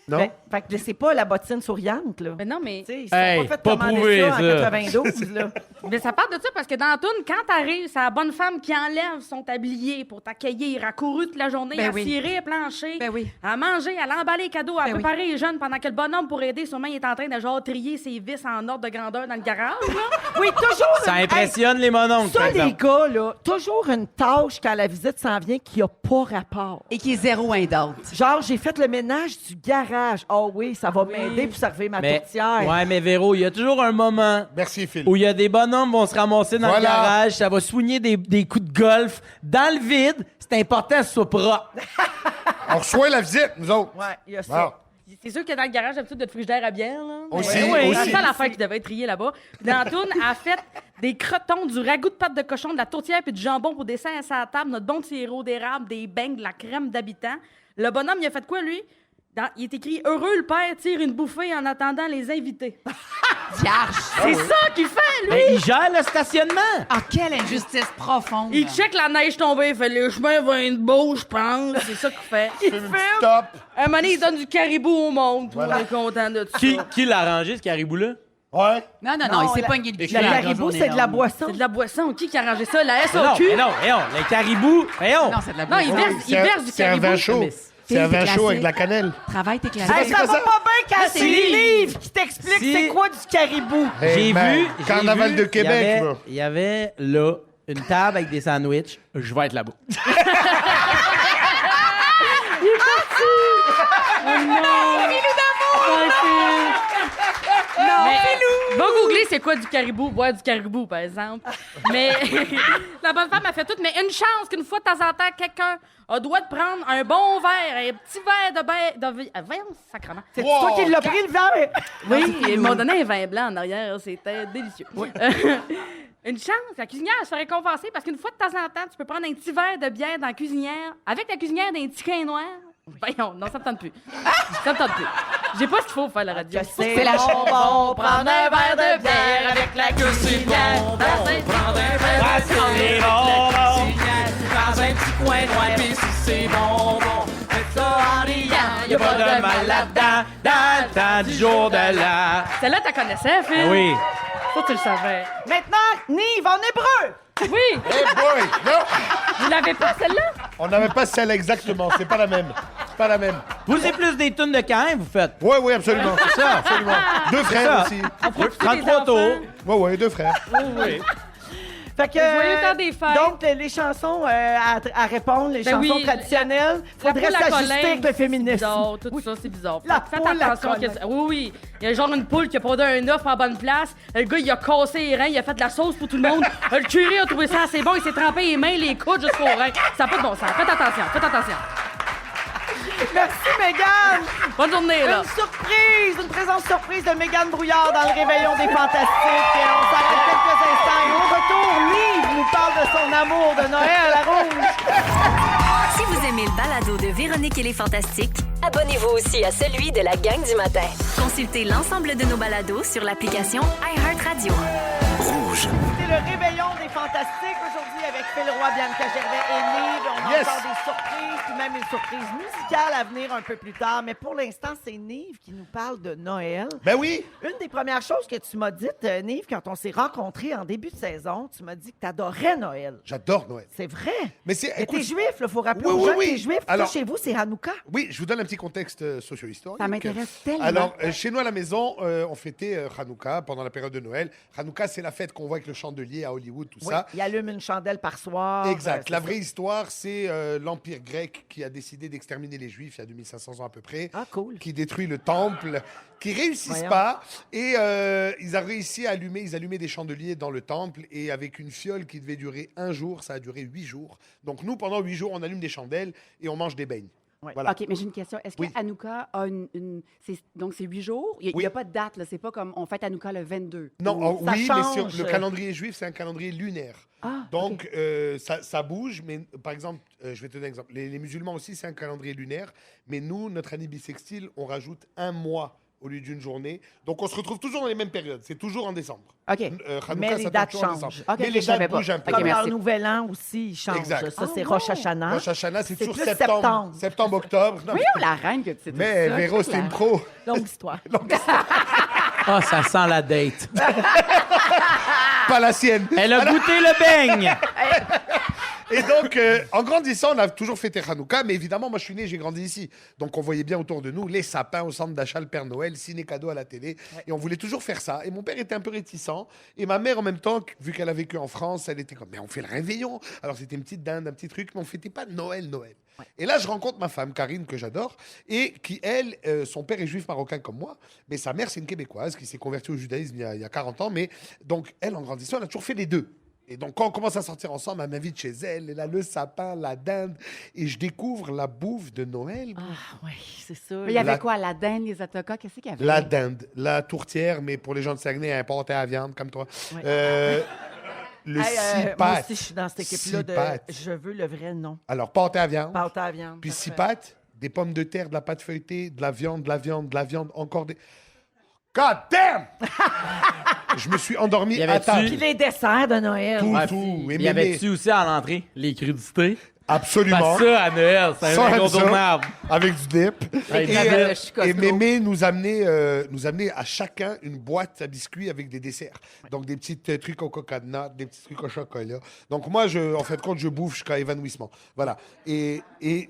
Non? Ben, fait que c'est pas la bottine souriante, là. Mais non, mais... Tu sais, ils se sont Hey, pas fait pas commander prouvé, ça en ça. 92, là. Mais ça part de ça parce que dans la toune, quand t'arrives, c'est la bonne femme qui enlève son tablier pour t'accueillir, a couru toute la journée, Ben à oui. cirer, à plancher, Ben oui. à manger, à l'emballer les cadeaux, à Ben oui. préparer les jeunes pendant que le bonhomme, pour aider, sûrement, il est en train de genre trier ses vis en ordre de grandeur dans le garage. Là. Oui, toujours. Ça impressionne les mononcles, par Ça, les exemple. gars, là, toujours une tâche quand la visite s'en vient qui a pas rapport. Et qui est zéro indente. Genre, j'ai fait le ménage du garage. Oh oui, ça va m'aider pour servir ma Mais, tourtière. ouais, mais Véro, il y a toujours un moment Merci, Phil. où il y a des bonhommes vont se ramasser dans Voilà. le garage, ça va soigner des coups de golf dans le vide. C'est important que ce soit propre. On reçoit la visite, nous autres. Ouais, il y a Bon. ça. C'est sûr que dans le garage, d'habitude, de frigidaire à bière. Là. Aussi, Mais aussi. C'est ça l'affaire qui devait être triée là-bas. Puis dans la toune, elle a fait des crotons, du ragoût de pâte de cochon, de la tourtière puis du jambon pour dessert à sa table, notre bon sirop d'érable, des beignes, de la crème d'habitant. Le bonhomme, il a fait quoi, lui? Il est écrit « Heureux le père tire une bouffée en attendant les invités Vierge! ». C'est ça qu'il fait, lui! Ben, il gère le stationnement. Ah, quelle injustice profonde! Il check la neige tombée, il fait « Les chemins vont être beaux, je pense. » C'est ça qu'il fait. Stop. Un moment donné, il donne du caribou au monde. Tout le monde est content de ça. Qui l'a arrangé, ce caribou-là? Ouais. Non, il s'est pogné le cul. Le caribou, c'est de la boisson. C'est de la boisson. Qui a arrangé ça? La Mais non, SAQ? mais non, les caribous. Mais non. Non, c'est de la Non, il boisson. verse du C'est un caribou. vin chaud. Mais C'est un Phil, vin t'es chaud avec classé. de la cannelle. Travail, t'es classé. Hey, c'est ça quoi va ça? pas bien quand c'est Si. les livres qui t'expliquent Si. c'est quoi du caribou. J'ai Ben, vu. Carnaval de Québec, là. Il y avait là une table avec des sandwichs. Je vais être là-bas. Va googler c'est quoi du caribou. Boire du caribou, par exemple. Mais la bonne femme a fait tout. Mais une chance qu'une fois de temps en temps, quelqu'un a droit de prendre un bon verre, un petit verre de vin sacrement. C'est toi qui l'as pris, le verre. Oui, ils m'ont donné un vin blanc en arrière. C'était délicieux. Une chance, la cuisinière se fait récompenser parce qu'une fois de temps en temps, tu peux prendre un petit verre de bière dans la cuisinière avec la cuisinière d'un petit cain noir. Voyons, non, ça me tente plus. Ça me tente plus. J'ai pas ce qu'il faut pour faire la radio. C'est la bonbon, prendre un verre de bière avec la cuisinière. Prendre un verre de bière, dans un petit coin noir, pis si c'est bonbon, faites ça en riant, Y'a pas de mal là-dedans, dans le temps du jour de l'an. Celle-là, t'as connaissais, Phil? Oui. Ça, tu le savais. Maintenant, Nive, en hébreu. Oui! Hey boy! Non! Vous l'avez pas, celle-là? On n'avait pas celle exactement, c'est pas la même. pas la même. Vous, c'est plus des tunes de camp, vous faites. Oui, absolument. C'est ça. Absolument. 2 frères aussi. 33 tours. Oui, 2 frères. Oui. Fait que, Joyeux temps des fêtes. donc, les chansons à répondre, les chansons oui, traditionnelles, faudrait La poule à s'ajuster colin, avec le féminisme. C'est bizarre, tout ça, c'est bizarre. La Faites poule à attention. colin. Oui. Il y a genre une poule qui a pondé un œuf en bonne place. Le gars, il a cassé les reins, il a fait de la sauce pour tout le monde. Le curé a trouvé ça assez bon, il s'est trempé les mains, les coudes jusqu'aux reins. Ça n'a pas de bon sens. Faites attention. Merci, Mégane! Bonne journée, là. Une présence surprise de Mégane Brouillard dans le Réveillon des Fantastiques. On s'arrête quelques instants et au retour, Liv nous parle de son amour de Noël à Rouge. Si vous aimez le balado de Véronique et les Fantastiques, Abonnez-vous aussi à celui de la gang du matin. consultez l'ensemble de nos balados sur l'application iHeartRadio. C'est le Réveillon des Fantastiques aujourd'hui avec Phil Roy, Bianca Gervais et Nive. On a encore des surprises, puis même une surprise musicale à venir un peu plus tard. Mais pour l'instant, c'est Nive qui nous parle de Noël. Ben oui. Une des premières choses que tu m'as dites, Nive, quand on s'est rencontrés en début de saison, tu m'as dit que tu adorais Noël. J'adore Noël. C'est vrai. Mais c'est, Mais écoute, t'es juif, il faut rappeler Oui, aux oui, gens que oui. t'es juif. Alors- Toi, chez vous, c'est Hanouka. oui, je vous donne un petit contexte socio-historique. Ça m'intéresse tellement. Alors, chez nous à la maison, on fêtait Hanouka pendant la période de Noël. Hanouka, c'est la fête qu'on voit avec le chandelier à Hollywood, tout Oui, ça. il allume une chandelle par soir. Exact. c'est La ça. vraie histoire, c'est l'Empire grec qui a décidé d'exterminer les Juifs il y a 2500 ans à peu près. Ah, cool. Qui détruit le temple, qui réussissent Voyons. pas. Et ils ont réussi à allumer, ils allumaient des chandeliers dans le temple. Et avec une fiole qui devait durer 1 jour, ça a duré 8 jours. Donc nous, pendant 8 jours, on allume des chandelles et on mange des beignes. Ouais. Voilà. OK, mais j'ai une question. Est-ce Oui. que Hanouka a donc c'est 8 jours? Il n'y Oui. a pas de date, là. C'est pas comme on fête Hanouka le 22. Non, Ou- Ça oui, change. mais sur le calendrier juif, c'est un calendrier lunaire. Ah, Donc, ça bouge, mais par exemple, je vais te donner un exemple. Les musulmans aussi, c'est un calendrier lunaire, mais nous, notre année bissextile, on rajoute 1 mois au lieu d'une journée. Donc, on se retrouve toujours dans les mêmes périodes. C'est toujours en décembre. OK. Hanouka, Mais les ça tombe dates toujours en changent. décembre. OK, mais ok, les je savais dates pas. bougent un peu. OK, Comme merci. leur nouvel an aussi, il change. Exact. Ça, Ah, c'est bon. Rosh Hashanah. Rosh Hashanah, c'est C'est toujours plus septembre. septembre. Septembre, octobre. Non, Voyons la reine que tu sais tout mais ça. Véro, c'est une pro. Longue histoire. Ah, ça sent la date. Pas la sienne. Elle a goûté le beigne. Et donc, en grandissant, on a toujours fêté Hanouka, mais évidemment, moi, je suis né, j'ai grandi ici. Donc, on voyait bien autour de nous les sapins au centre d'achat, le Père Noël, ciné-cadeau à la télé. Et on voulait toujours faire ça. Et mon père était un peu réticent. Et ma mère, en même temps, vu qu'elle a vécu en France, elle était comme, mais on fait le réveillon. Alors, c'était une petite dinde, un petit truc, mais on fêtait pas Noël. Et là, je rencontre ma femme, Karine, que j'adore, et qui, elle, son père est juif marocain comme moi, mais sa mère, c'est une Québécoise qui s'est convertie au judaïsme il y a 40 ans. Mais donc, elle, en grandissant, elle a toujours fait les deux. Et donc, quand on commence à sortir ensemble, elle m'invite chez elle, elle a le sapin, la dinde, et je découvre la bouffe de Noël. Ah, oui, c'est ça. Mais il y avait La- quoi? La dinde, les atokas? Qu'est-ce qu'il y avait? La dinde, la tourtière, mais pour les gens de Saguenay, un pâté à viande comme toi. Ouais. Le Hey, six moi pâtes. aussi, je suis dans cette équipe-là Six de pâtes. je veux le vrai nom. Alors, pâté à viande, Pâte à viande. puis ça 6 fait- pâtes, des pommes de terre, de la pâte feuilletée, de la viande, encore des... God damn! Je me suis endormi Y à avait-tu- table. Puis les desserts de Noël. Tout, Ouais, tout. puis, Et y avait-tu aussi à l'entrée les crudités? Absolument. Parce que ça, à Noël, c'est Ça, un ça, incontournable. avec du dip. Avec Et, du le dip. Chico et Snow. Mémé nous amenait à chacun une boîte à biscuits avec des desserts. Donc des petits trucs au coconut, des petits trucs au chocolat. Donc moi, en fait, compte, je bouffe jusqu'à évanouissement. Voilà. Et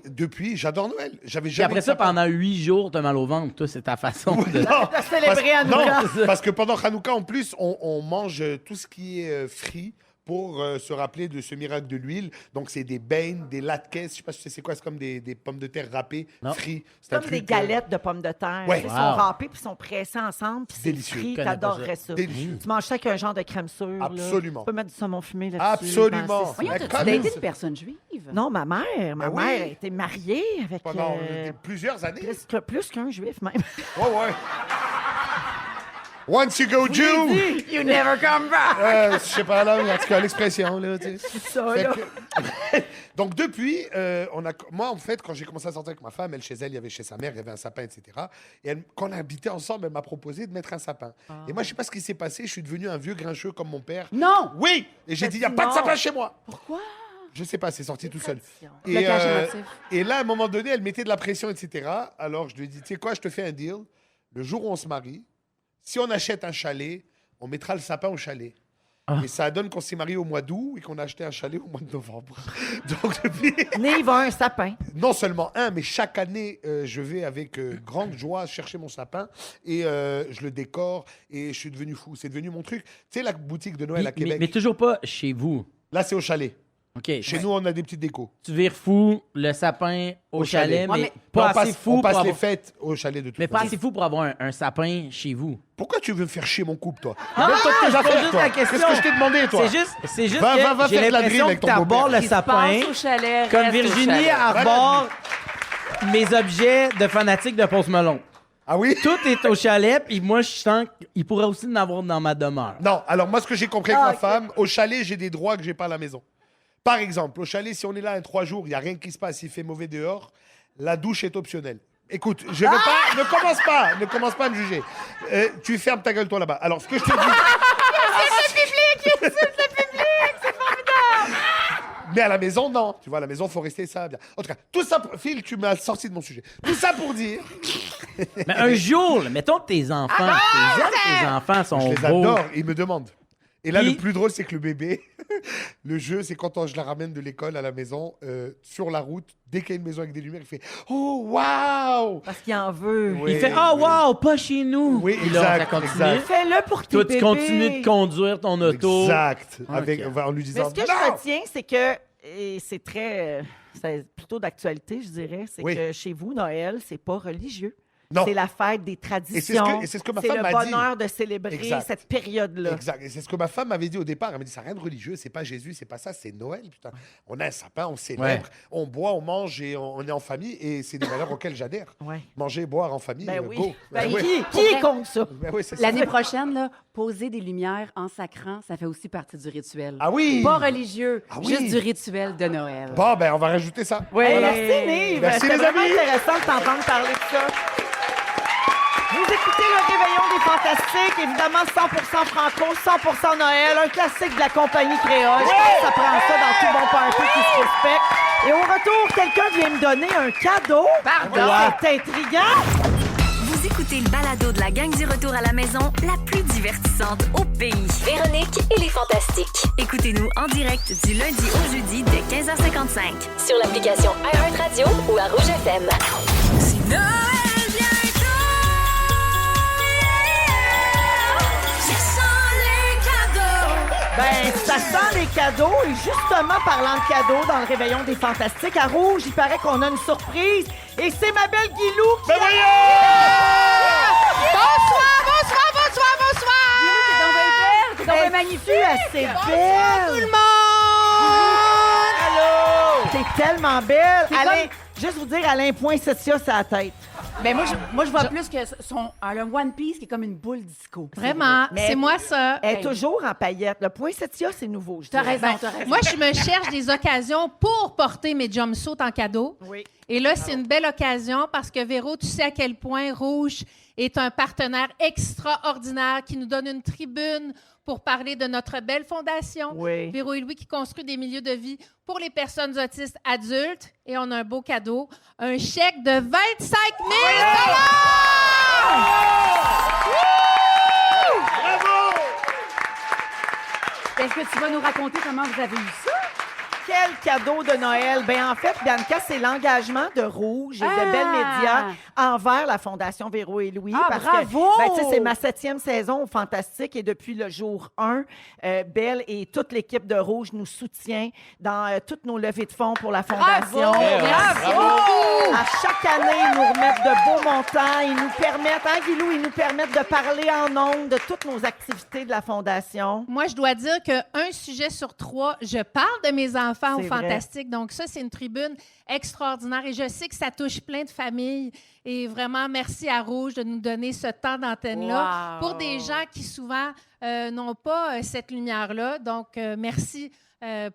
depuis, j'adore Noël. J'avais Puis jamais après eu ça, sapin. pendant 8 jours, t'as mal au ventre. Toi, c'est ta façon de... Non, De célébrer Hanouka. non, parce que pendant Hanouka, en plus, on mange tout ce qui est frit pour se rappeler de ce miracle de l'huile. Donc, c'est des beignes, des latkes, je sais pas si c'est quoi, c'est comme des pommes de terre râpées, Non. frites. C'est un Comme des truc, galettes de pommes de terre. Ouais. Ils Wow. sont râpés puis sont pressés ensemble. Puis c'est Délicieux. frit. Je connais pas T'adorerais ça. ça. Délicieux. Tu manges ça avec un genre de crème sûre. là. Absolument. Tu peux mettre du saumon fumé là-dessus. Absolument. Ben, c'est ça. Voyons, La t'as-tu conne. daté une personne juive? Non, ma mère. Ma Ben oui. mère était mariée avec Pendant plusieurs années. plus qu'un juif même. Ouais. Once you go Jew! You never come back. Je sais pas, là, en tout cas, l'expression, là, tu sais. Ça, Fait là. que- Donc, depuis, moi, en fait, quand j'ai commencé à sortir avec ma femme, elle, chez elle, il y avait chez sa mère, il y avait un sapin, etc. Et quand on a habité ensemble, elle m'a proposé de mettre un sapin. Et moi, je sais pas ce qui s'est passé, je suis devenu un vieux grincheux comme mon père. Non! Oui! Et j'ai T'as dit, il n'y a dit pas de non. sapin chez moi! Pourquoi? Je sais pas, c'est sorti tout seul. tradition. Le cache émotif. Et là, à un moment donné, elle mettait de la pression, etc. Alors, je lui ai dit, tu sais quoi, je te fais un deal. Le jour où on se marie, si on achète un chalet, on mettra le sapin au chalet. Et ça donne qu'on s'est mariés au mois d'août et qu'on a acheté un chalet au mois de novembre. Donc depuis... Né, il va un sapin. Non seulement un, mais chaque année, je vais avec grande joie chercher mon sapin et je le décore et je suis devenu fou. C'est devenu mon truc. Tu sais, la boutique de Noël à Québec. Mais toujours pas chez vous. Là, c'est au chalet. OK. Chez nous, on a des petites décos. Tu vires fou le sapin au chalet, mais on pas assez fou on passe pour les avoir... fêtes au chalet de tout. Mais pas assez fou pour avoir un sapin chez vous. Pourquoi tu veux me faire chier mon couple, toi? Non, Mets-toi de tes je pose affaires, juste toi. la question. Qu'est-ce que je t'ai demandé, toi? C'est juste Va que j'ai faire de la drill l'impression avec que ton t'abordes beau-père. le sapin Passe au chalet, comme reste au Virginie chalet. arbore mes objets de fanatique de Post Malone. Ah oui? Tout est au chalet, puis moi, je sens qu'il pourrait aussi en avoir dans ma demeure. Non, alors moi, ce que j'ai compris avec ma femme, au chalet, j'ai des droits que j'ai pas à la maison. Par exemple, au chalet, si on est là 3 jours, il n'y a rien qui se passe, il fait mauvais dehors, la douche est optionnelle. Écoute, je veux pas, ne commence pas à me juger. Tu fermes ta gueule, toi, là-bas. Alors, ce que je te dis... Mais à la maison, non. Tu vois, à la maison, il faut rester ça bien. En tout cas, tout ça... Phil, tu m'as sorti de mon sujet. Tout ça pour dire... Mais un jour, là, mettons que tes enfants, tes enfants sont Je les beaux. adore, ils me demandent. Et là, Puis- le plus drôle, c'est que le bébé, le jeu, c'est quand je la ramène de l'école à la maison, sur la route, dès qu'il y a une maison avec des lumières, il fait « Oh, waouh !» Parce qu'il en veut. Oui. Il fait « Oh, wow, pas chez nous! » Oui, Et là, ça exact, continue. exact. Fais-le pour tes Toi, bébés. tu continues de conduire ton auto. Exact. Ok. Avec, en lui Mais disant ce que « je Non !» retiens, c'est que, et c'est très, c'est plutôt d'actualité, je dirais, c'est Oui. que chez vous, Noël, c'est pas religieux. Non. C'est la fête des traditions. Et c'est ce que ma C'est femme le m'a dit. bonheur de célébrer Exact. cette période-là. Exact. Et c'est ce que ma femme m'avait dit au départ. Elle m'a dit, ça n'a rien de religieux, c'est pas Jésus, c'est pas ça, c'est Noël. Putain. On a un sapin, on célèbre, on boit, on mange et on est en famille. Et c'est des valeurs auxquelles j'adhère. Ouais. Manger, boire en famille, Ben oui. go. Ben, ouais. qui compte ça? Ben oui, c'est ça. L'année prochaine, là, poser des lumières en sacrant, ça fait aussi partie du rituel. Ah oui! Pas religieux, Ah oui! juste du rituel de Noël. Bon, ben, on va rajouter ça. Hey, Voilà. merci, Nive. Merci, C'était les vraiment amis. intéressant de t'entendre parler de ça. Vous écoutez le Réveillon des Fantastiques, évidemment 100% franco, 100% Noël, un classique de la compagnie créole. Je pense que ça prend ça dans tout bon party qui se respecte. Et au retour, quelqu'un vient me donner un cadeau. Pardon. C'est intriguant. Vous écoutez le balado de la gang du retour à la maison, la plus divertissante au pays. Véronique et les Fantastiques. Écoutez-nous en direct du lundi au jeudi dès 15h55. Sur l'application iHeartRadio ou à Rouge FM. C'est Noël bientôt! Ça sent les cadeaux! Ben, ça sent les cadeaux. Et justement, parlant de cadeaux dans le Réveillon des Fantastiques, à Rouge, il paraît qu'on a une surprise. Et c'est ma belle Guilou qui... Ben voyons! T'es donc bien magnifique. assez belle. Tout le monde! Allô! T'es tellement belle. Alain, juste vous dire, Alain, poinsettia sur la tête. Ben moi, je vois plus que le One Piece qui est comme une boule disco. Vraiment, Mais- c'est moi ça. Elle est toujours en paillettes. Le poinsettia, c'est nouveau. Je T'as dirais. raison, t'as raison. Moi, je me cherche des occasions pour porter mes jumpsuits en cadeau. Oui. Et là, c'est une belle occasion parce que, Véro, tu sais à quel point Rouge est un partenaire extraordinaire qui nous donne une tribune pour parler de notre belle fondation. Oui. Véro et Louis qui construit des milieux de vie pour les personnes autistes adultes. Et on a un beau cadeau, un chèque de 25 000 Est-ce que tu vas nous raconter comment vous avez eu ça? Quel cadeau de Noël! Ben en fait, Bianca, c'est l'engagement de Rouge et de Ah! Belle Média envers la Fondation Véro et Louis. Ah, bravo! Que, ben, tu sais, c'est ma 7e saison au Fantastique et depuis le jour 1, Belle et toute l'équipe de Rouge nous soutient dans toutes nos levées de fonds pour la Fondation. À chaque année, ils nous remettent de beaux montants. Ils nous permettent, hein, Guilou, ils nous permettent de parler en ondes de toutes nos activités de la Fondation. Moi, je dois dire qu'un sujet sur 3, je parle de mes enfants au C'est vrai. Fantastique. Donc ça, c'est une tribune extraordinaire et je sais que ça touche plein de familles. Et vraiment, merci à Rouge de nous donner ce temps d'antenne-là Wow. pour des gens qui souvent n'ont pas cette lumière-là. Donc, merci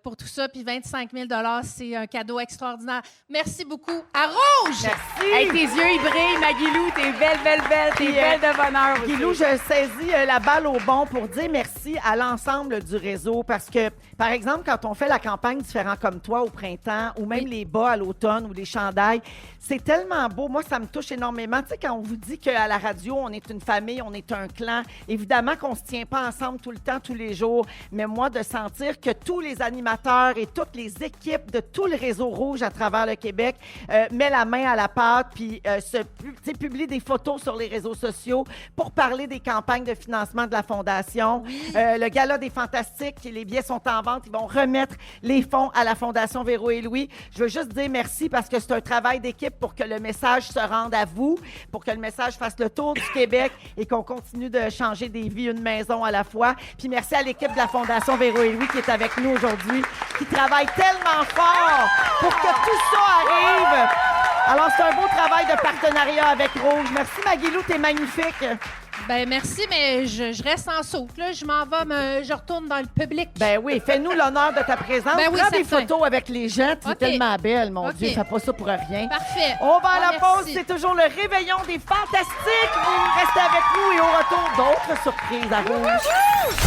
pour tout ça. Puis 25 000 $, c'est un cadeau extraordinaire. Merci beaucoup à Rouge! Merci! Hey, tes yeux, ils brillent, Maguilou. T'es belle, belle, belle. T'es Puis, belle de bonheur aussi. Guilou, je saisis la balle au bon pour dire merci à l'ensemble du réseau parce que, par exemple, quand on fait la campagne Différents comme toi au printemps ou même les bas à l'automne ou les chandails, c'est tellement beau. Moi, ça me touche touche énormément. Tu sais, quand on vous dit qu'à la radio, on est une famille, on est un clan, évidemment qu'on ne se tient pas ensemble tout le temps, tous les jours, mais moi, de sentir que tous les animateurs et toutes les équipes de tout le réseau Rouge à travers le Québec met la main à la pâte puis publie des photos sur les réseaux sociaux pour parler des campagnes de financement de la Fondation. Le Gala des Fantastiques, les billets sont en vente. Ils vont remettre les fonds à la Fondation Véro et Louis. Je veux juste dire merci parce que c'est un travail d'équipe pour que le message se rende à vous, pour que le message fasse le tour du Québec et qu'on continue de changer des vies une maison à la fois. Puis merci à l'équipe de la Fondation Véro et Louis qui est avec nous aujourd'hui, qui travaille tellement fort pour que tout ça arrive. Alors, c'est un beau travail de partenariat avec Rouge. Merci, Maguilou, t'es magnifique. Ben merci, mais je reste en saute. Là. Je m'en vais, je retourne dans le public. Ben oui, fais-nous l'honneur de ta présence. Ben oui, Prends des certain. photos avec les gens. Tu es OK. tellement belle, mon OK. Dieu. Fais pas ça pour rien. Parfait. On va à la merci. pause. C'est toujours le réveillon des Fantastiques. Vous restez avec nous et au retour, d'autres surprises à Rouge.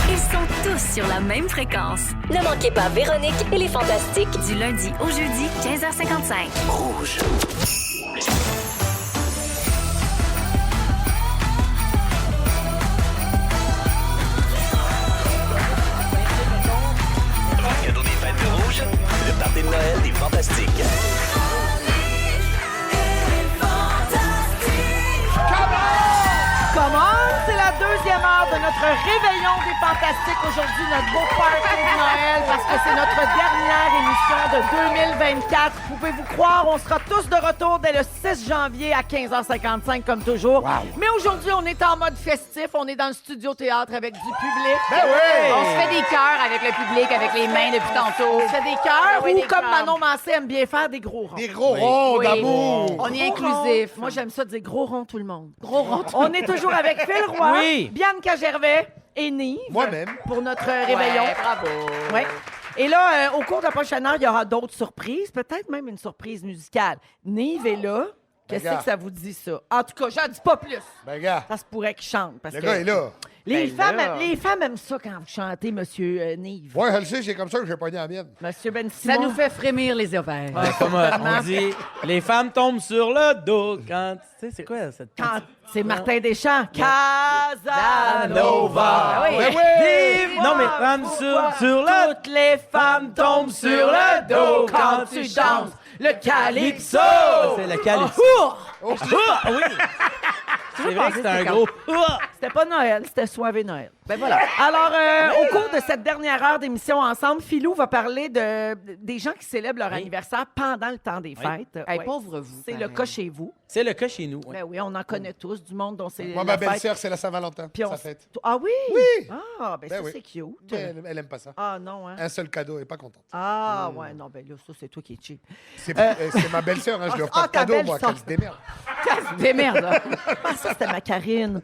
Ils sont tous sur la même fréquence. Ne manquez pas Véronique et les Fantastiques. Du lundi au jeudi, 15h55. Rouge. Cadeau des fêtes de Rouge, le party de Noël des Fantastiques. Comment? C'est la deuxième heure de notre réveillon des Fantastiques. Aujourd'hui, notre beau party de Noël parce que c'est notre dernière émission de 2024. Pouvez-vous croire, on sera tous de retour dès le 6 janvier à 15h55 comme toujours. Wow. Mais aujourd'hui, on est en mode festif. On est dans le studio théâtre avec du public. Ben oui! On se fait des cœurs avec le public, avec les mains depuis tantôt. On fait des cœurs Oui, ou, des comme cœurs. Manon Massé aime bien faire, des gros ronds. Des gros ronds Oui. d'amour. On est Gros inclusif. ronds. Moi, j'aime ça dire gros rond tout le monde. Gros rond. On est toujours avec Phil Roy, Oui. Bianca Gervais et Nive. Moi-même. Pour notre réveillon. Ouais, bravo. Ouais. Et là, au cours de la prochaine heure, il y aura d'autres surprises, peut-être même une surprise musicale. Nive est là. Qu'est-ce gars. que ça vous dit, ça? En tout cas, j'en dis pas plus. Ben, gars, Ça se pourrait qu'il chante. Parce le que gars est là. Les, Ben femmes, là. les femmes aiment ça quand vous chantez, Monsieur Nive. Ouais, je le sais, c'est comme ça que j'ai pogné la mienne. Monsieur Ben Simon. Ça nous fait frémir les ovaires. Comme on dit, les femmes tombent sur le dos quand... Tu sais, c'est quoi cette... Quand c'est Martin Deschamps. Casanova. Ah oui. Ben oui! Non, mais femmes sur le... Toutes les femmes tombent sur le dos quand tu danses le calypso. C'est le calypso. Ah, oui! C'est vrai que c'est un gros... C'était pas Noël, c'était Soirée Noël. Ben voilà. Alors, au cours de cette dernière heure d'émission ensemble, Philou va parler des gens qui célèbrent leur anniversaire pendant le temps des fêtes. Hey, Ouais. pauvre vous. C'est le pareil. cas chez vous. C'est le cas chez nous. ouais. Ben oui, on en connaît tous, du monde dont c'est Moi, la ma fête. belle-sœur, c'est la Saint-Valentin, Puis on- sa fête. Ah oui? Oui. Ah, ben, Ben ça, oui. c'est cute. Mais elle aime pas ça. Ah non, hein? Un seul cadeau, elle est pas contente. Ah, ouais, non, ben là, ça, c'est toi qui es cheap. C'est ma belle-sœur, hein, je lui offre pas de ta cadeau, moi, belle-sœur. qu'elle se démerde. Des merdes. Ah, ça, c'était ma Karine.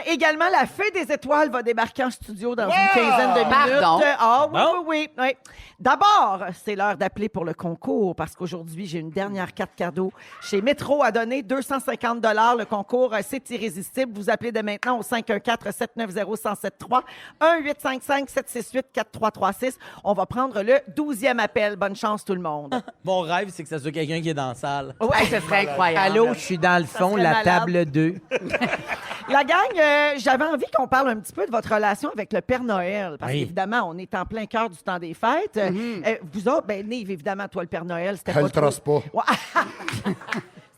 Également, la Fée des Étoiles va débarquer en studio dans une quinzaine de minutes. Pardon? Ah oui, Bon. oui. D'abord, c'est l'heure d'appeler pour le concours parce qu'aujourd'hui, j'ai une dernière carte cadeau chez Métro à donner 250 $. Le concours, c'est irrésistible. Vous appelez dès maintenant au 514-790-1073, 1-855-768-4336. On va prendre le 12e appel. Bonne chance, tout le monde. Mon rêve, c'est que ça soit quelqu'un qui est dans la salle. Ouais, ce serait incroyable. Allô, je suis dans le fond, serait la malade. table 2. La gang, j'avais envie qu'on parle un petit peu de votre relation avec le Père Noël. Parce Oui. qu'évidemment, on est en plein cœur du temps des fêtes. Vous autres, ben, Nive, évidemment, toi, le Père Noël, c'était Elle pas le trace trop... pas. Ouais.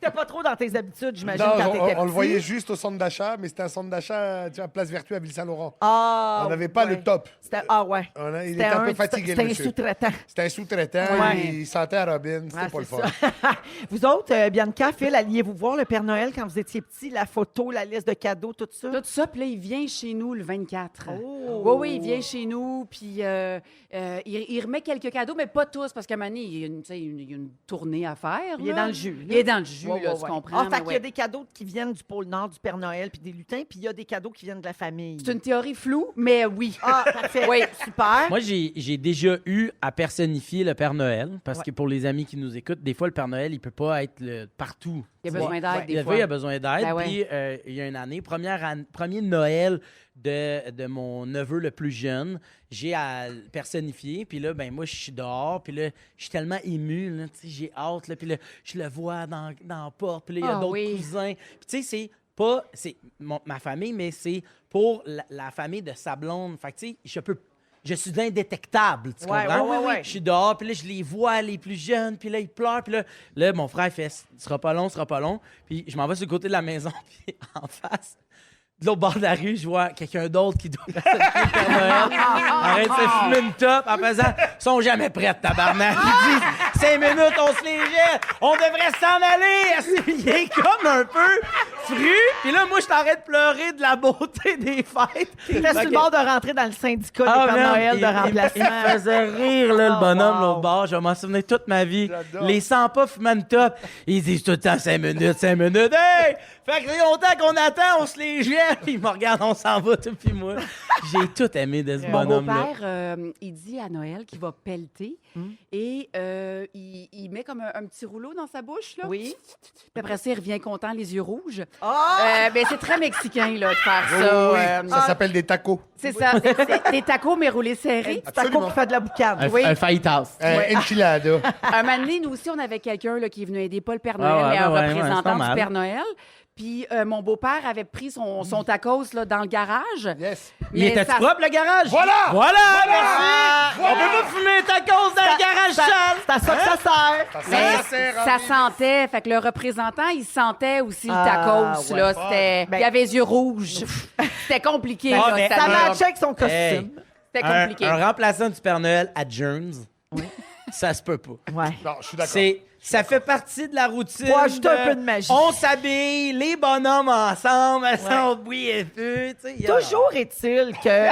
C'était pas trop dans tes habitudes, j'imagine, Non, quand t'étais on le petit. voyait juste au centre d'achat, mais c'était un centre d'achat, tu vois, Place Vertu à Ville-Saint-Laurent. Ah, On n'avait pas ouais. le top. Ouais. Il C'était était un peu fatigué, C'était le un monsieur. sous-traitant. C'était un sous-traitant, Ouais. il sentait à Robin, c'était Ah, pas le c'est fun. ça. Vous autres, Bianca, Phil, alliez-vous voir le Père Noël quand vous étiez petit, la photo, la liste de cadeaux, tout ça? Tout ça, puis là, il vient chez nous le 24. Oh. Oui, il vient chez nous, puis il remet quelques cadeaux, mais pas tous, parce qu'à un moment donné, il y a une tournée à faire. Il est là. dans le jus. Il est dans le jus, Ouais, là, ouais, tu ouais. comprends. Ah, fait mais qu'il y a des cadeaux qui viennent du pôle Nord du Père Noël, puis des lutins, puis il y a des cadeaux qui viennent de la famille. C'est une théorie floue, mais oui. Ah, parfait. Oui. Super. Moi, j'ai déjà eu à personnifier le Père Noël, parce que pour les amis qui nous écoutent, des fois, le Père Noël, il peut pas être partout. Il a besoin d'aide des fois. Il a besoin d'aide. Ben ouais. Puis, il y a une année, premier Noël de mon neveu le plus jeune, j'ai à le personnifier. Puis là, ben moi, je suis dehors. Puis là, je suis tellement ému. Là, j'ai hâte. Là, puis là, je le vois dans la porte. Puis là, il y a d'autres cousins. Puis tu sais, c'est pas ma famille, mais c'est pour la famille de sa blonde. Fait que tu sais, je suis indétectable, tu comprends? Ouais. Je suis dehors, puis là, je les vois, les plus jeunes, puis là, ils pleurent, puis là, mon frère fait « Ce sera pas long. » Puis je m'en vais sur le côté de la maison, puis en face, de l'autre bord de la rue, je vois quelqu'un d'autre qui doit passer le Père Noël. Arrête de se fumer une top en faisant « Ils sont jamais prêts, tabarnak. » Ils disent « 5 minutes, on se les jette. On devrait s'en aller. » Il est comme un peu fru. Puis là, moi, je t'arrête de pleurer de la beauté des fêtes. Il était sur le bord de rentrer dans le syndicat des Père Noël de remplacement. Il me faisait rire, là, le bonhomme, l'autre bord. Je vais m'en souvenir toute ma vie. J'adore. Les 100 pas fumant une top. Ils disent tout le temps 5 minutes. Hey! Fait que c'est longtemps qu'on attend, on se les jette. Puis ils me regardent, on s'en va, tout. Puis moi, j'ai tout aimé de ce Mon bonhomme-là. beau-père, il dit à Noël qu'il va pelleter et il met comme un petit rouleau dans sa bouche. Là. Oui. Puis après ça, il revient content, les yeux rouges. Ah! Ben, c'est très mexicain là, de faire Oui, ça. ça s'appelle des tacos. C'est ça. C'est des tacos, mais roulés serrés. C'est un couple qui fait de la boucane. Un fajitas. Enchilada. Un moment donné, nous aussi, on avait quelqu'un là, qui est venu aider pas le Père Noël, mais un représentant c'est du normal. Père Noël. Puis mon beau-père avait pris son tacos là, dans le garage. Yes. Il était ça- propre, le garage? Voilà! Merci! On peut pas fumer ta cause dans le garage sale! C'est à ça que ça sert. Mais ça sentait. Fait que le représentant, il sentait aussi le tacos. ouais. Là, c'était, il avait les yeux rouges. C'était compliqué. Ah, là, mais ça Ça m'a- matchait avec son costume. Hey. C'était compliqué. Un remplaçant du Père Noël à Jones, ça se peut pas. Ouais. Non, je suis d'accord. Ça fait partie de la routine. Faut ajouter un peu de magie. On s'habille, les bonhommes ensemble, sans bruit et feu. Tu sais, Toujours est-il que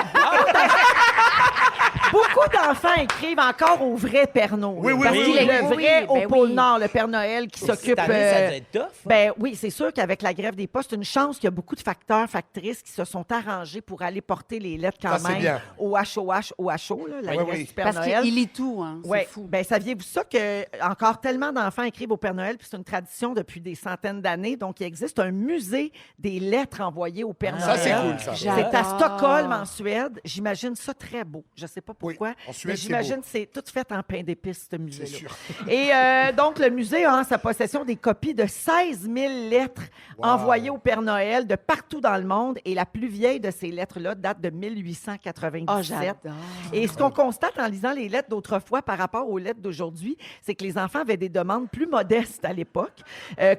beaucoup d'enfants écrivent encore au vrai Père Noël. Oui, oui, Parce oui, qu'il est oui, le oui, vrai oui, au ben pôle oui. Nord, le Père Noël qui Cette s'occupe. année, ça doit être tough. hein? Ben oui, c'est sûr qu'avec la grève des postes, c'est une chance qu'il y a beaucoup de factrices qui se sont arrangés pour aller porter les lettres quand Ça, c'est même bien. au HOH, là, la Oui, grève oui. du Père Parce Noël. qu'il lit tout. Hein. Ouais. C'est fou. Ben, saviez-vous ça que encore tellement d'enfants écrivent au Père Noël, puis c'est une tradition depuis des centaines d'années. Donc, il existe un musée des lettres envoyées au Père Ça, Noël. c'est cool, ça. C'est à J'adore. Stockholm, en Suède. J'imagine ça très beau. Je sais pas pourquoi. Oui, en Suède, mais c'est j'imagine beau. que c'est tout fait en pain d'épices, ce musée-là. C'est sûr. Et donc, le musée a en sa possession des copies de 16 000 lettres envoyées au Père Noël de partout dans le monde. Et la plus vieille de ces lettres-là date de 1897. Oh, j'adore. Et ce qu'on constate en lisant les lettres d'autrefois par rapport aux lettres d'aujourd'hui, c'est que les enfants avaient des demandes plus modestes à l'époque,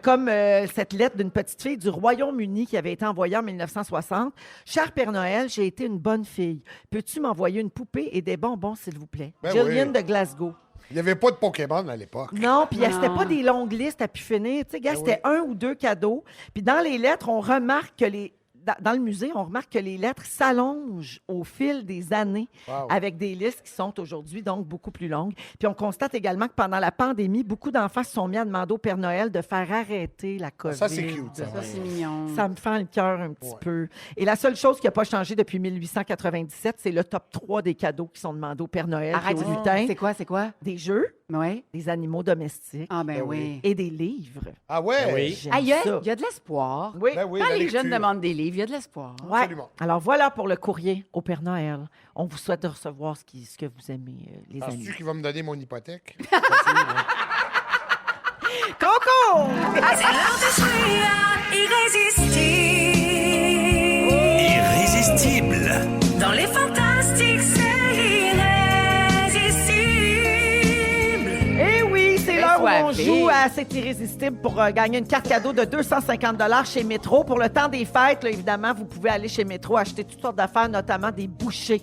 comme cette lettre d'une petite fille du Royaume-Uni qui avait été envoyée en 1960. « Cher Père Noël, j'ai été une bonne fille. Peux-tu m'envoyer une poupée et des bonbons, s'il vous plaît? Ben Jillian oui. de Glasgow. » Il n'y avait pas de Pokémon à l'époque. Non, puis Non. c'était pas des longues listes à pu finir. Tu sais, gars, Ben c'était un ou deux cadeaux. Puis dans les lettres, on remarque que dans le musée, on remarque que les lettres s'allongent au fil des années Wow. avec des listes qui sont aujourd'hui donc beaucoup plus longues. Puis on constate également que pendant la pandémie, beaucoup d'enfants se sont mis à demander au Père Noël de faire arrêter la COVID. Ça, c'est cute, ça. Ça, c'est mignon. Ça me fend le cœur un petit Ouais. peu. Et la seule chose qui n'a pas changé depuis 1897, c'est le top 3 des cadeaux qui sont demandés au Père Noël. Arrête, qui est au lutin. c'est quoi? Des jeux, Oui. des animaux domestiques Ah, ben Ben oui. et des livres. Ah ouais? Oui. J'aime Ah, il y ça. a de l'espoir. Oui. Ben oui, Quand la les lecture. jeunes demandent des livres, il y a de l'espoir. Ouais. Absolument. Alors voilà pour le courrier au Père Noël. On vous souhaite de recevoir ce que vous aimez, les amis. Penses-tu qu'il va me donner mon hypothèque? Coco! C'est l'heure de jouer à Irrésistible. Irrésistible. Dans les fantastiques, c'est irrésistible. Eh oui, c'est l'heure où on soirée. joue à C'est irrésistible pour gagner une carte cadeau de 250 $ chez Métro. Pour le temps des fêtes, là, évidemment, vous pouvez aller chez Métro acheter toutes sortes d'affaires, notamment des bouchées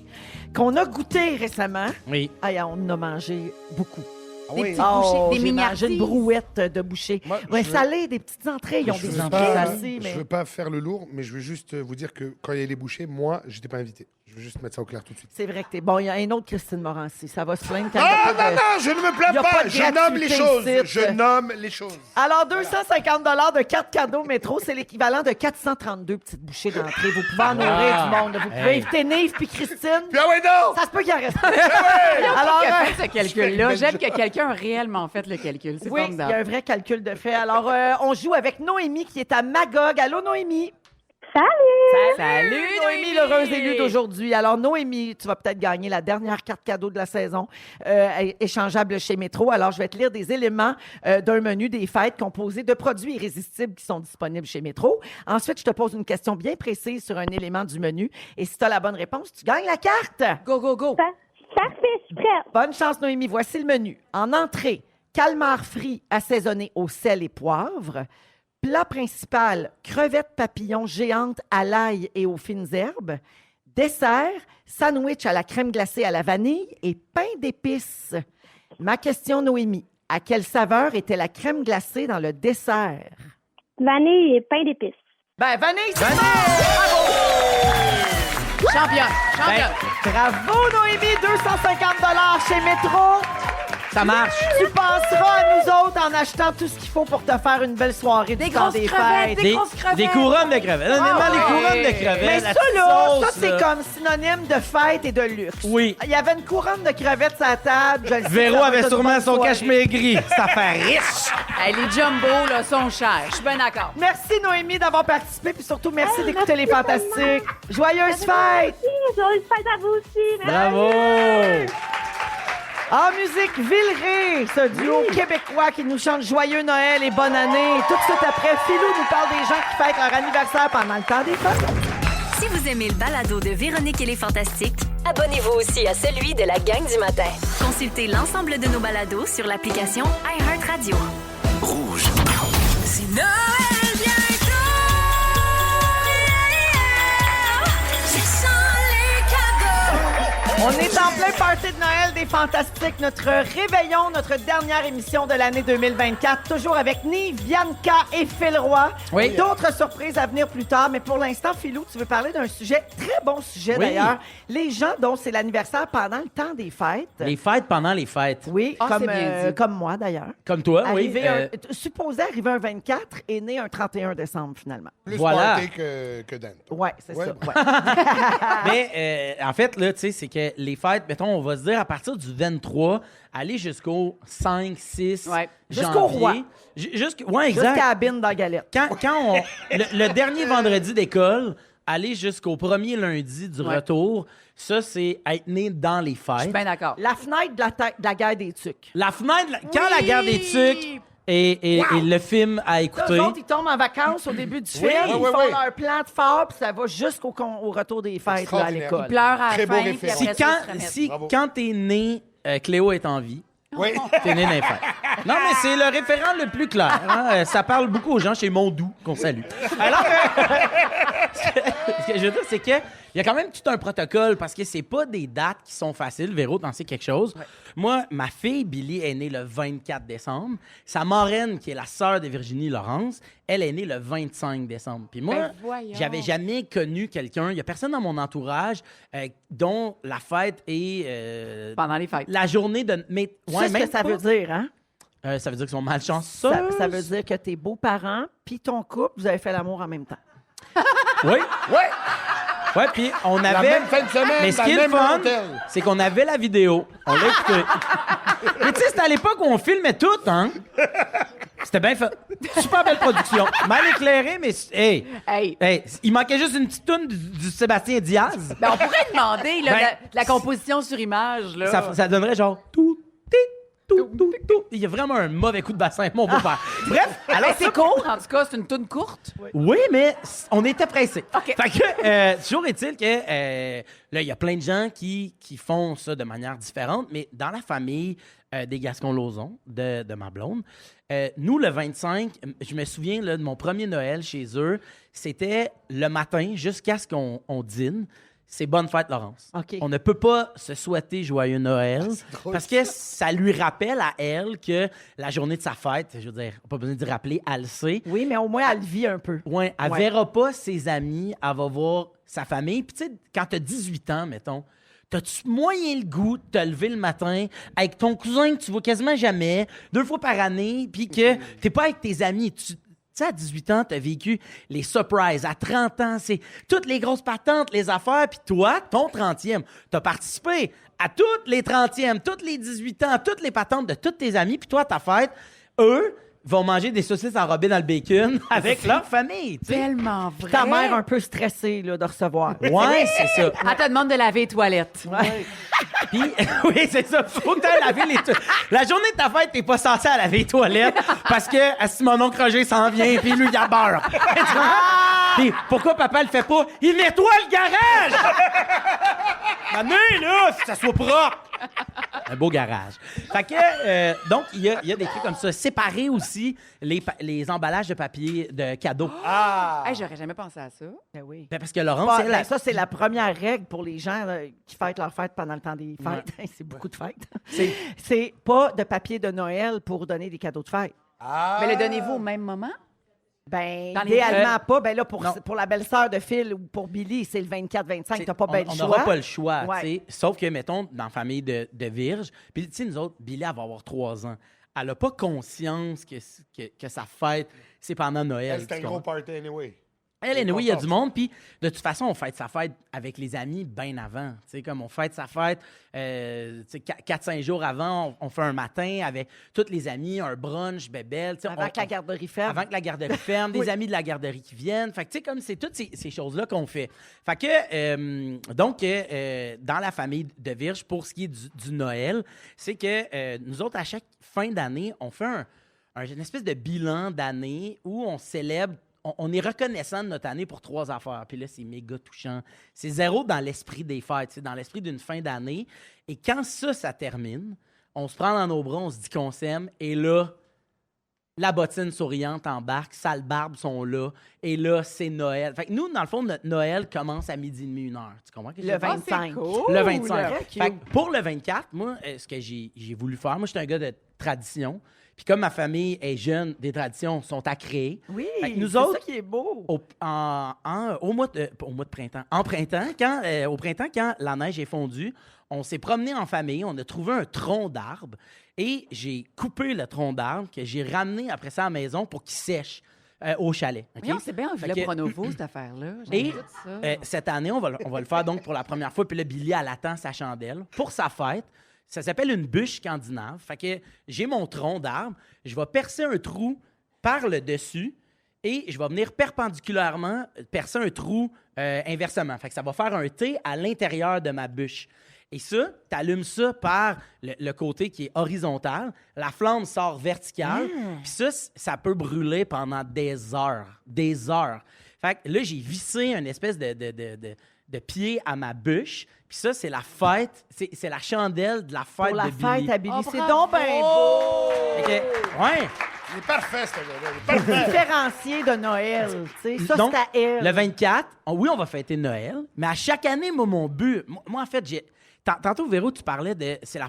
qu'on a goûté récemment. Oui. Ah, on en a mangé beaucoup. Ah Des oui. petits bouchées, des j'ai mini mangé une artistes. brouette de bouchées. Moi, Ouais, je veux- salé, des petites entrées. Ils ont Je des veux entrées pas- aussi. Mais... Je veux pas faire le lourd, mais je veux juste vous dire que quand il y a les bouchées, moi, j'étais pas invité. Je veux juste mettre ça au clair tout de suite. C'est vrai que t'es bon. Il y a une autre Christine Morancy. Ça va se plaindre quand Ah il y a pas non, de- non, je ne me y a plains pas pas. de Je nomme les gratuité choses. ici. Je nomme les choses. Alors, 250 $ de carte cadeau Métro, c'est l'équivalent de 432 petites bouchées d'entrée. Vous pouvez en nourrir du monde. Vous pouvez Hey. inviter Nive puis Christine. Puis ah ouais, non! Ça se peut qu'il en reste. Ah ouais! Alors, Qui a fait ce calcul-là? Mais J'aime je- que quelqu'un quelqu'un a réellement fait le calcul. C'est Oui, il y formidable. a un vrai calcul de fait. Alors, on joue avec Noémie qui est à Magog. Allô, Noémie? Salut, Noémie, l'heureuse élue d'aujourd'hui. Alors, Noémie, tu vas peut-être gagner la dernière carte cadeau de la saison échangeable chez Métro. Alors, je vais te lire des éléments d'un menu des fêtes composé de produits irrésistibles qui sont disponibles chez Métro. Ensuite, je te pose une question bien précise sur un élément du menu. Et si tu as la bonne réponse, tu gagnes la carte. Go, go, go. Parfait, je suis prête. Bonne chance, Noémie. Voici le menu. En entrée, calmar frit assaisonné au sel et poivre. Plat principal, crevettes papillons géantes à l'ail et aux fines herbes. Dessert, sandwich à la crème glacée à la vanille et pain d'épices. Ma question, Noémie, à quelle saveur était la crème glacée dans le dessert? Vanille et pain d'épices. Ben, vanille, c'est bon! Championne. Bravo, Noémie! 250 chez Métro. Ça marche. Tu penseras à nous autres en achetant tout ce qu'il faut pour te faire une belle soirée du temps des fêtes. Des couronnes de crevettes. Honnêtement, les couronnes de crevettes. Mais la ça, petite là, sauce, ça, c'est là. comme synonyme de fête et de luxe. Oui. Il y avait une couronne de crevettes sur la table. Je le sais, Véro ça va avait être une sûrement bonne son soirée. cachemire gris. Ça fait riche. Hey, les jumbo là, sont chers. Je suis bien d'accord. Merci, Noémie, d'avoir participé. Puis surtout, merci d'écouter les Fantastiques. Joyeuses fêtes! Joyeuses fêtes à vous aussi. Merci. Bravo. En musique, Villeray, ce duo québécois qui nous chante Joyeux Noël et Bonne année. Tout de suite après, Philou nous parle des gens qui fêtent leur anniversaire pendant le temps des fêtes. Si vous aimez le balado de Véronique et les Fantastiques, Abonnez-vous aussi à celui de la gang du matin. consultez l'ensemble de nos balados sur l'application iHeartRadio. Rouge. C'est Noël bientôt! C'est sans les cadeaux! On est en plein party de Noël des Fantastiques, notre réveillon, notre dernière émission de l'année 2024, toujours avec Nive, Bianca et Phil Roy. Oui. D'autres surprises à venir plus tard, mais pour l'instant, Philou, tu veux parler d'un sujet, très bon sujet Oui. d'ailleurs, les gens dont c'est l'anniversaire pendant le temps des fêtes. Les fêtes pendant les fêtes. Oui, Ah, comme, c'est bien dit. comme moi d'ailleurs. Comme toi, oui. Supposé arriver un 24 et né un 31 décembre finalement. Plus Voilà. party que dinde. Ouais, c'est Ouais. ça. ouais. Mais en fait, là, tu sais, c'est que les fêtes, mettons, on va se dire à partir du 23, aller jusqu'au 5, 6 Ouais. Jusqu'au janvier. roi. Ouais, exact. Jusqu'à la bine dans la galette. Quand le dernier vendredi d'école, aller jusqu'au premier lundi du Ouais. retour, ça, c'est être né dans les Je suis fêtes. bien d'accord. La fenêtre de la guerre des tucs. La fenêtre, quand la guerre des tucs et le film à Eux écouter. autres, ils tombent en vacances au début du film, Oui, ils oui, font oui. leur plan de fort, puis ça va jusqu'au au retour des fêtes là, à Extraordinaire. l'école. Ils pleurent à Très la beau fin, puis référent. après Si ça, quand, ils se remettent. si, Bravo. quand t'es né, Cléo est en vie, Oui. t'es né dans les fêtes. Non, mais c'est le référent le plus clair. Hein? Ça parle beaucoup aux gens chez Mondou, qu'on salue. Alors, ce que je veux dire, c'est qu'il y a quand même tout un protocole parce que c'est pas des dates qui sont faciles. Véro, t'en sais quelque chose. Moi, ma fille, Billy, est née le 24 décembre. Sa marraine, qui est la sœur de Virginie Laurence, elle est née le 25 décembre. Puis moi, Ben voyons. j'avais jamais connu quelqu'un, il y a personne dans mon entourage dont la fête est... Pendant les fêtes. la journée de... Mais, Tu sais ce même que ça pas. veut dire, hein? Ça veut dire qu'ils sont malchanceux. Ça veut dire que tes beaux-parents puis ton couple, vous avez fait l'amour en même temps. Oui. Ouais. Ouais, puis on La avait... même fin de semaine, Mais ce dans qui le est le même fun, hôtel. c'est qu'on avait la vidéo. On l'a écouté. Mais tu sais, c'était à l'époque où on filmait tout, hein? C'était bien fait. Super belle production. Mal éclairé, mais... Hey, Hey. il manquait juste une petite toune du Sébastien Diaz. Ben, on pourrait demander là, Ben, la composition sur image. Là. Ça donnerait genre... Tout, tout, tout. Il y a vraiment un mauvais coup de bassin, mon beau-père. Bref, alors Alors, c'est court, en tout cas, c'est une toune courte. Oui, mais on était pressés. OK. Fait que, toujours est-il que là, il y a plein de gens qui font ça de manière différente, mais dans la famille des Gascons-Lauzon, de ma blonde, nous, le 25, je me souviens là, de mon premier Noël chez eux, c'était le matin jusqu'à ce qu'on dîne. C'est bonne fête, Laurence. OK. On ne peut pas se souhaiter joyeux Noël drôle, parce que ça lui rappelle à elle que la journée de sa fête, je veux dire, pas besoin de rappeler, elle le sait. Oui, mais au moins, elle vit un peu. Ouais, elle Ouais. verra pas ses amis, elle va voir sa famille. Puis tu sais, quand t'as 18 ans, mettons, t'as-tu moyen le goût de te lever le matin avec ton cousin que tu vois quasiment jamais, 2 fois par année, puis que t'es pas avec tes amis. Tu Tu sais, à 18 ans, tu as vécu les surprises. À 30 ans, c'est toutes les grosses patentes, les affaires. Puis toi, ton 30e, tu as participé à toutes les 30e, toutes les 18 ans, toutes les patentes de tous tes amis. Puis toi, ta fête, eux vont manger des saucisses enrobées dans le bacon avec leur famille. Tu sais. Tellement vrai. Ta mère un peu stressée là, de recevoir. Ouais, c'est ça. Elle te demande de laver les toilettes. Puis, oui, c'est ça. Faut que t'ailles laver les toilettes. La journée de ta fête, t'es pas censé aller laver les toilettes parce que si mon oncle Roger s'en vient, puis lui, il a beurre. Puis, pourquoi papa le fait pas? Il nettoie le garage! Mané, là, faut que ça soit propre. Un beau garage. Fait que, donc, il y a des trucs comme ça. Séparer aussi les emballages de papier de cadeaux. Hey, j'aurais jamais pensé à ça. Ben oui. Ben, parce que Laurence, Ben, ça, c'est la première règle pour les gens qui fêtent leur fête pendant le temps des fêtes. C'est beaucoup de fêtes. C'est pas de papier de Noël pour donner des cadeaux de fête. Mais le donnez-vous au même moment? Ben, Dans les- idéalement pas. Ben là, pour Non. la belle-sœur de Phil ou pour Billy, c'est le 24-25. T'as pas bien le on choix. n'aura pas le choix, Ouais. tu sais. Sauf que, mettons, dans la famille de Virge, puis, tu sais, nous autres, Billy, elle va avoir 3 ans. Elle n'a pas conscience que sa fête, c'est pendant Noël. C'est un tu gros comprends? party anyway. Elle, oui, il y a du monde. Puis, de toute façon, on fête sa fête avec les amis bien avant. Tu sais, comme on fête sa fête, tu sais, 4-5 jours avant, on fait un matin avec tous les amis, un brunch, bébelle. Tu sais, Avant que la garderie ferme. Avant que la garderie ferme, des Oui. amis de la garderie qui viennent. Fait que, tu sais, comme c'est toutes ces choses-là qu'on fait. Fait que, donc, dans la famille de Virge, pour ce qui est du Noël, c'est que nous autres, à chaque fin d'année, on fait une espèce de bilan d'année où on célèbre. On est reconnaissant de notre année pour 3 affaires. Puis là, c'est méga touchant. C'est zéro dans l'esprit des fêtes, c'est dans l'esprit d'une fin d'année. Et quand ça termine, on se prend dans nos bras, on se dit qu'on s'aime. Et là, la bottine souriante embarque, sale barbe sont là. Et là, c'est Noël. Fait que nous, dans le fond, notre Noël commence à 12h30, 1h. Tu comprends? Que je Le veux dire? 25. Le 25. Très cute. Fait que pour le 24, moi, ce que j'ai voulu faire, moi, je suis un gars de tradition. Puis comme ma famille est jeune, des traditions sont à créer. Oui, Fait que nous c'est autres, ça qui est beau. au mois de printemps, au printemps, quand la neige est fondue, on s'est promené en famille, on a trouvé un tronc d'arbre et j'ai coupé le tronc d'arbre que j'ai ramené après ça à la maison pour qu'il sèche au chalet. OK? Voyons, c'est bien un Fait vilain que- pronovo, cette affaire-là. Et J'aime tout ça. cette année, on va le faire donc pour la première fois. Puis là, Billy, elle attend sa chandelle pour sa fête. Ça s'appelle une bûche scandinave. Fait que j'ai mon tronc d'arbre. Je vais percer un trou par le dessus et je vais venir perpendiculairement percer un trou inversement. Fait que ça va faire un T à l'intérieur de ma bûche. Et ça, tu allumes ça par le côté qui est horizontal. La flamme sort verticale. Puis ça peut brûler pendant des heures. Des heures. Fait que là, j'ai vissé une espèce de pied à ma bûche. Puis ça, c'est la fête. C'est la chandelle de la fête Pour la de Billy. fête à Billy. Oh, C'est bravo! donc bien beau! Fait que, ouais. Il est parfait, ce gars-là. Il est parfait. Différencié de Noël. Tu sais, ça, Donc, c'est à elle. le 24, oui, on va fêter Noël, mais à chaque année, moi, mon but... Moi, en fait, Tantôt, Véro, tu parlais de... C'est le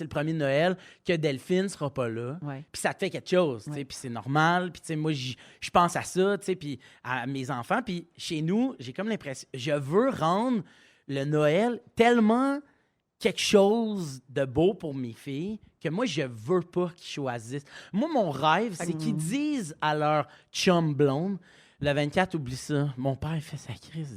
premier Noël que Delphine sera pas là. Ouais. Puis ça te fait quelque chose, tu sais, puis c'est normal. Puis, tu sais, moi, je pense à ça, tu sais, puis à mes enfants. Puis chez nous, j'ai comme l'impression... Je veux rendre le Noël tellement quelque chose de beau pour mes filles que moi, je veux pas qu'ils choisissent. Moi, mon rêve, c'est qu'ils disent à leur chum blonde, le 24, oublie ça, mon père il fait sa crise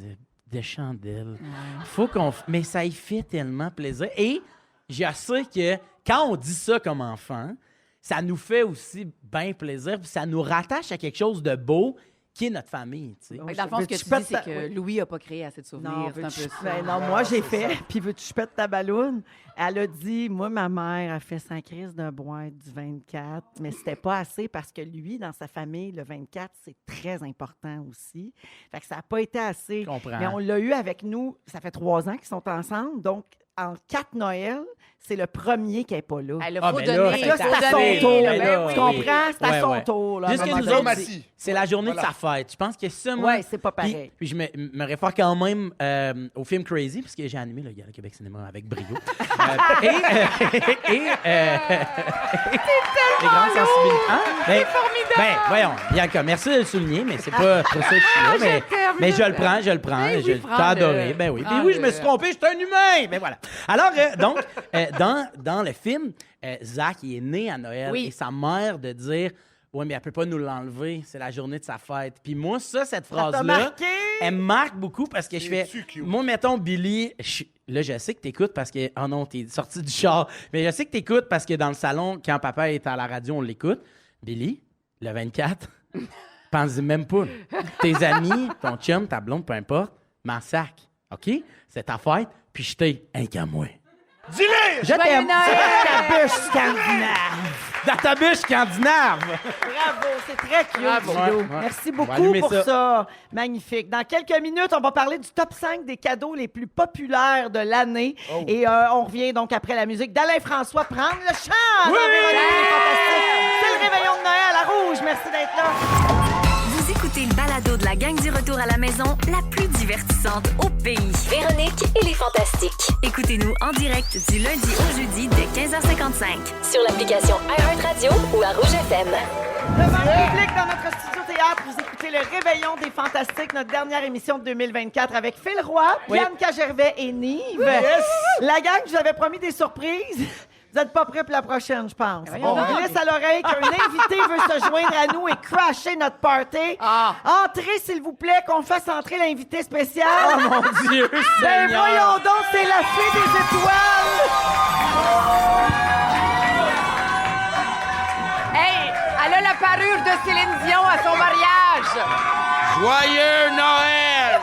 de chandelle. Faut qu'on... Mais ça y fait tellement plaisir. Et je sais que quand on dit ça comme enfant, ça nous fait aussi bien plaisir, puis ça nous rattache à quelque chose de beau qui est notre famille, tu sais. Fait que dans le fond, ce que tu dis, c'est que Louis n'a pas créé assez de souvenirs. Non, C'est un peu ça. ben non, moi, j'ai fait. Puis veux-tu que je pète ta balloune? Elle a dit, moi, ma mère a fait sa crise d'un boîte du 24, mais c'était pas assez parce que lui, dans sa famille, le 24, c'est très important aussi. Fait que ça n'a pas été assez. Je comprends. Mais on l'a eu avec nous, ça fait 3 ans qu'ils sont ensemble, donc en 4 Noël, c'est le premier qui n'est pas là. Elle Ah, a faut ben donner. là, Fait que là, c'est c'est à donner, son tour. là, ben là, Tu oui. comprends? C'est à Ouais, son ouais. tour. Là, à un Juste que moment nous donné. autres, Diplomatie. c'est la journée Voilà. de sa fête. Je pense que ça, moi... Ouais, c'est pas pareil. Puis je me réfère quand même au film Crazy, parce que j'ai animé le Gala Québec Cinéma avec brio. Les grandes sensibilités. Hein? C'est formidable! Ben, voyons, Bianca, merci de le souligner, mais c'est pas pour ça que je suis là. Mais je le prends. Ben oui, Je t'ai prends-le. adoré. Ben oui. Puis Prends-le. oui, je me suis trompé, je suis un humain. Ben voilà. Alors, donc, dans le film, Zach, il est né à Noël Oui. et sa mère de dire... Ouais, mais elle peut pas nous l'enlever. C'est la journée de sa fête. Puis moi, cette Ça t'a phrase-là, marqué? elle me marque beaucoup parce que je fais... Moi, mettons, Billy... Là, je sais que t'écoutes parce que... Oh non, t'es sorti du char. Mais je sais que t'écoutes parce que dans le salon, quand papa est à la radio, on l'écoute. Billy, le 24, pense-y même pas. Tes amis, ton chum, ta blonde, peu importe, m'en sac. OK? C'est ta fête, puis je t'ai un qu'à moi. Dis-le! Je t'aime. Dans ta bûche scandinave. Dans ta bûche scandinave. Bravo, c'est très cute, Bravo. Gildo. Ouais. Merci On va beaucoup allumer pour ça. ça. Magnifique. Dans quelques minutes, on va parler du top 5 des cadeaux les plus populaires de l'année. Et on revient donc après la musique d'Alain François prendre le chant. Oui! Véronique, c'est fantastique. C'est le réveillon de Noël à Rouge. Merci d'être là. Vous écoutez le balado de la gang du retour à la maison, la plus divertissante au pays. Véronique et les Fantastiques. Écoutez-nous en direct du lundi au jeudi dès 15h55. Sur l'application iHeartRadio ou à Rouge FM. Devant le public dans notre studio théâtre, vous écoutez le Réveillon des Fantastiques, notre dernière émission de 2024 avec Phil Roy, Bianca Gervais et Nive. Yes! La gang, je vous avais promis des surprises. Vous n'êtes pas prêts pour la prochaine, je pense. On donc. glisse à l'oreille qu'un invité veut se joindre à nous et crasher notre party. Entrez, s'il vous plaît, qu'on fasse entrer l'invité spécial. Oh mon Dieu, Ben Seigneur. voyons donc, c'est la fée des étoiles. Hey, elle a la parure de Céline Dion à son mariage. Joyeux Noël!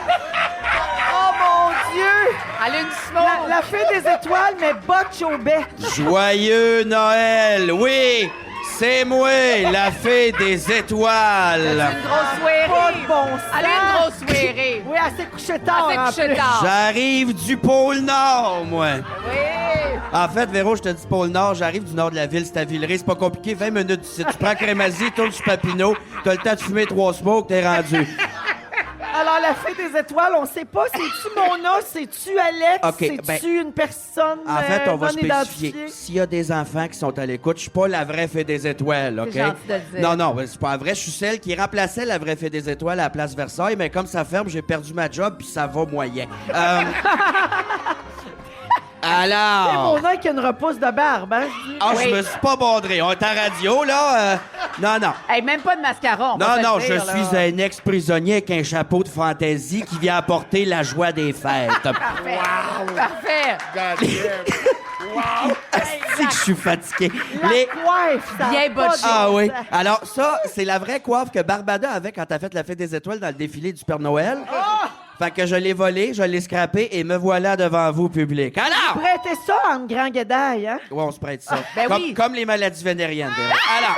Oh mon Dieu! Elle a une smoke. La fée des étoiles, mais botche au bec. Joyeux Noël! Oui, c'est moi, la fée des étoiles. Une grosse soirée. Pas de bon sens. Elle a une grosse soirée. Oui, elle s'est couchée tard. Elle s'est en couchée plus. tard. J'arrive du pôle Nord, moi. Oui. En fait, Véro, je te dis pôle Nord, j'arrive du nord de la ville, c'est à Villeray, c'est pas compliqué, 20 minutes d'ici. Tu prends Crémazie, tournes sur Papineau, t'as le temps de fumer 3 smokes, t'es rendu. Alors, la fée des étoiles, on sait pas, c'est-tu Mona, c'est-tu Alex, OK, c'est-tu une personne En fait, on va non spécifier. identifiée? S'il y a des enfants qui sont à l'écoute, je suis pas la vraie fée des étoiles, OK? C'est gentil de le dire. Non, non, c'est pas vrai. Je suis celle qui remplaçait la vraie fée des étoiles à la place Versailles, mais comme ça ferme, j'ai perdu ma job, puis ça va moyen. C'est Alors... Mona qui a une repousse de barbe, hein? Ah, je me suis pas bondré. On est en radio, là. Non, non. Hey, même pas de mascara. on va Non, te non, le je dire, suis là. un ex-prisonnier avec un chapeau de fantaisie qui vient apporter la joie des fêtes. Parfait. Parfait. C'est que je suis fatigué. La Les- coiffe, ça a Bien pas de botché. Ah bon oui. sens. Alors ça, c'est la vraie coiffe que Barbada avait quand t'as fait la fête des étoiles dans le défilé du Père Noël. Fait que je l'ai volée, je l'ai scrappée et me voilà devant vous, public. Alors! Prêtez ça en grand guédaille, hein? Ouais, on se prête ça. Ben comme, oui. comme les maladies vénériennes. Véro. Alors,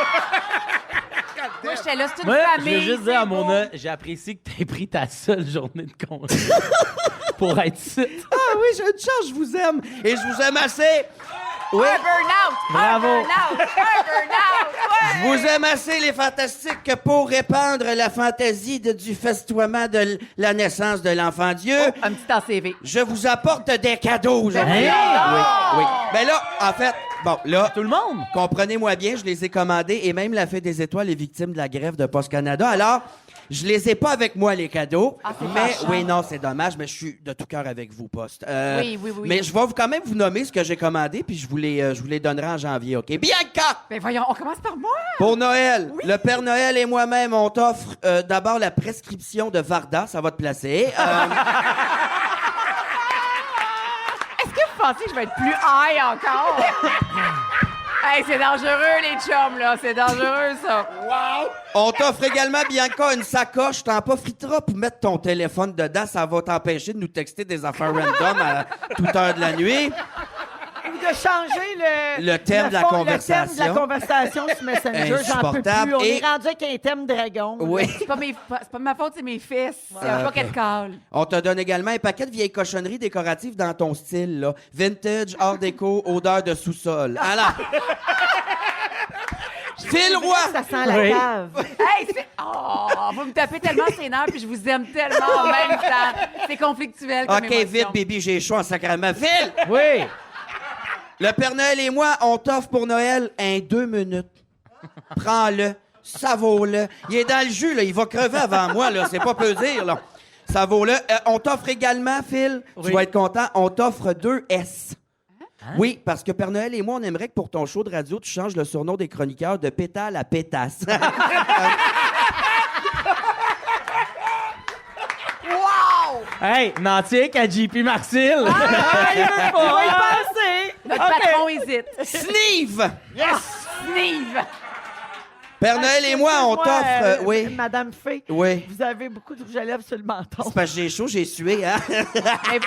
Moi, j'étais là, c'est une Moi, je famille. veux juste dire à c'est beau. Mona, j'apprécie que t'aies pris ta seule journée de congé pour être ici. ah oui, j'ai une chance, je vous aime. Et je vous aime assez. Oui. Un burn-out. Bravo. Un burn-out. Un burn-out. Je vous aime assez, les fantastiques, que pour répandre la fantaisie du festoiement de la naissance de l'enfant Dieu, Un petit en CV. je vous apporte des cadeaux aujourd'hui. Hein? Oui, oui. Ben là, en fait, bon, là, Tout le monde. comprenez-moi bien, je les ai commandés et même la Fée des Étoiles est victime de la grève de Post Canada. Alors, je les ai pas avec moi, les cadeaux. Mais, oui, non, c'est dommage, mais je suis de tout cœur avec vous, Post. Oui, oui, oui. Mais je vais quand même vous nommer ce que j'ai commandé, puis je vous les donnerai en janvier, OK? Bianca! Ben voyons, on commence par moi. Pour Noël, le Père Noël et moi-même, on t'offre d'abord la prescription de Varda, ça va te placer. Est-ce que vous pensez que je vais être plus high encore? Hey, c'est dangereux, les chums, là. C'est dangereux, ça. On t'offre également, Bianca, une sacoche. T'en profiteras pour mettre ton téléphone dedans. Ça va t'empêcher de nous texter des affaires random à toute heure de la nuit. Ou de changer Le thème de la Le thème de conversation. la conversation sur Messenger, j'en peux Insupportable. plus. On Et- est rendu avec un thème dragon. Oui. C'est pas ma faute, c'est mes fesses. C'est pas qu'elle cale. On te donne également un paquet de vieilles cochonneries décoratives dans ton style, là. Vintage, art déco, odeur de sous-sol. Alors... Phil Roy! Ça sent la Oui. cave. Hey, c'est... Oh, vous me tapez tellement ses nerfs, puis je vous aime tellement en même temps. C'est conflictuel comme OK, émotion. vite, baby, j'ai chaud en sacrament. Phil! Oui. Le Père Noël et moi, on t'offre pour Noël un 2 minutes. Prends-le, savoure-le. Il est dans le jus, là. Il va crever avant moi, là. C'est pas peu dire, là. Savoure-le. On t'offre également, Phil, Oui. tu vas être content, on t'offre 2 S. Oui, parce que Père Noël et moi, on aimerait que pour ton show de radio, tu changes le surnom des chroniqueurs de Pétale à Pétasse. Wow! Hey, Nantique à JP Marcil. Il veut pas y penser. Notre patron hésite. Sneeve! Yes! Sneeve! Père Noël et moi, on t'offre... oui. Madame Fay, Oui. vous avez beaucoup de rouge à lèvres sur le menton. C'est parce que j'ai chaud, j'ai sué, hein? Mais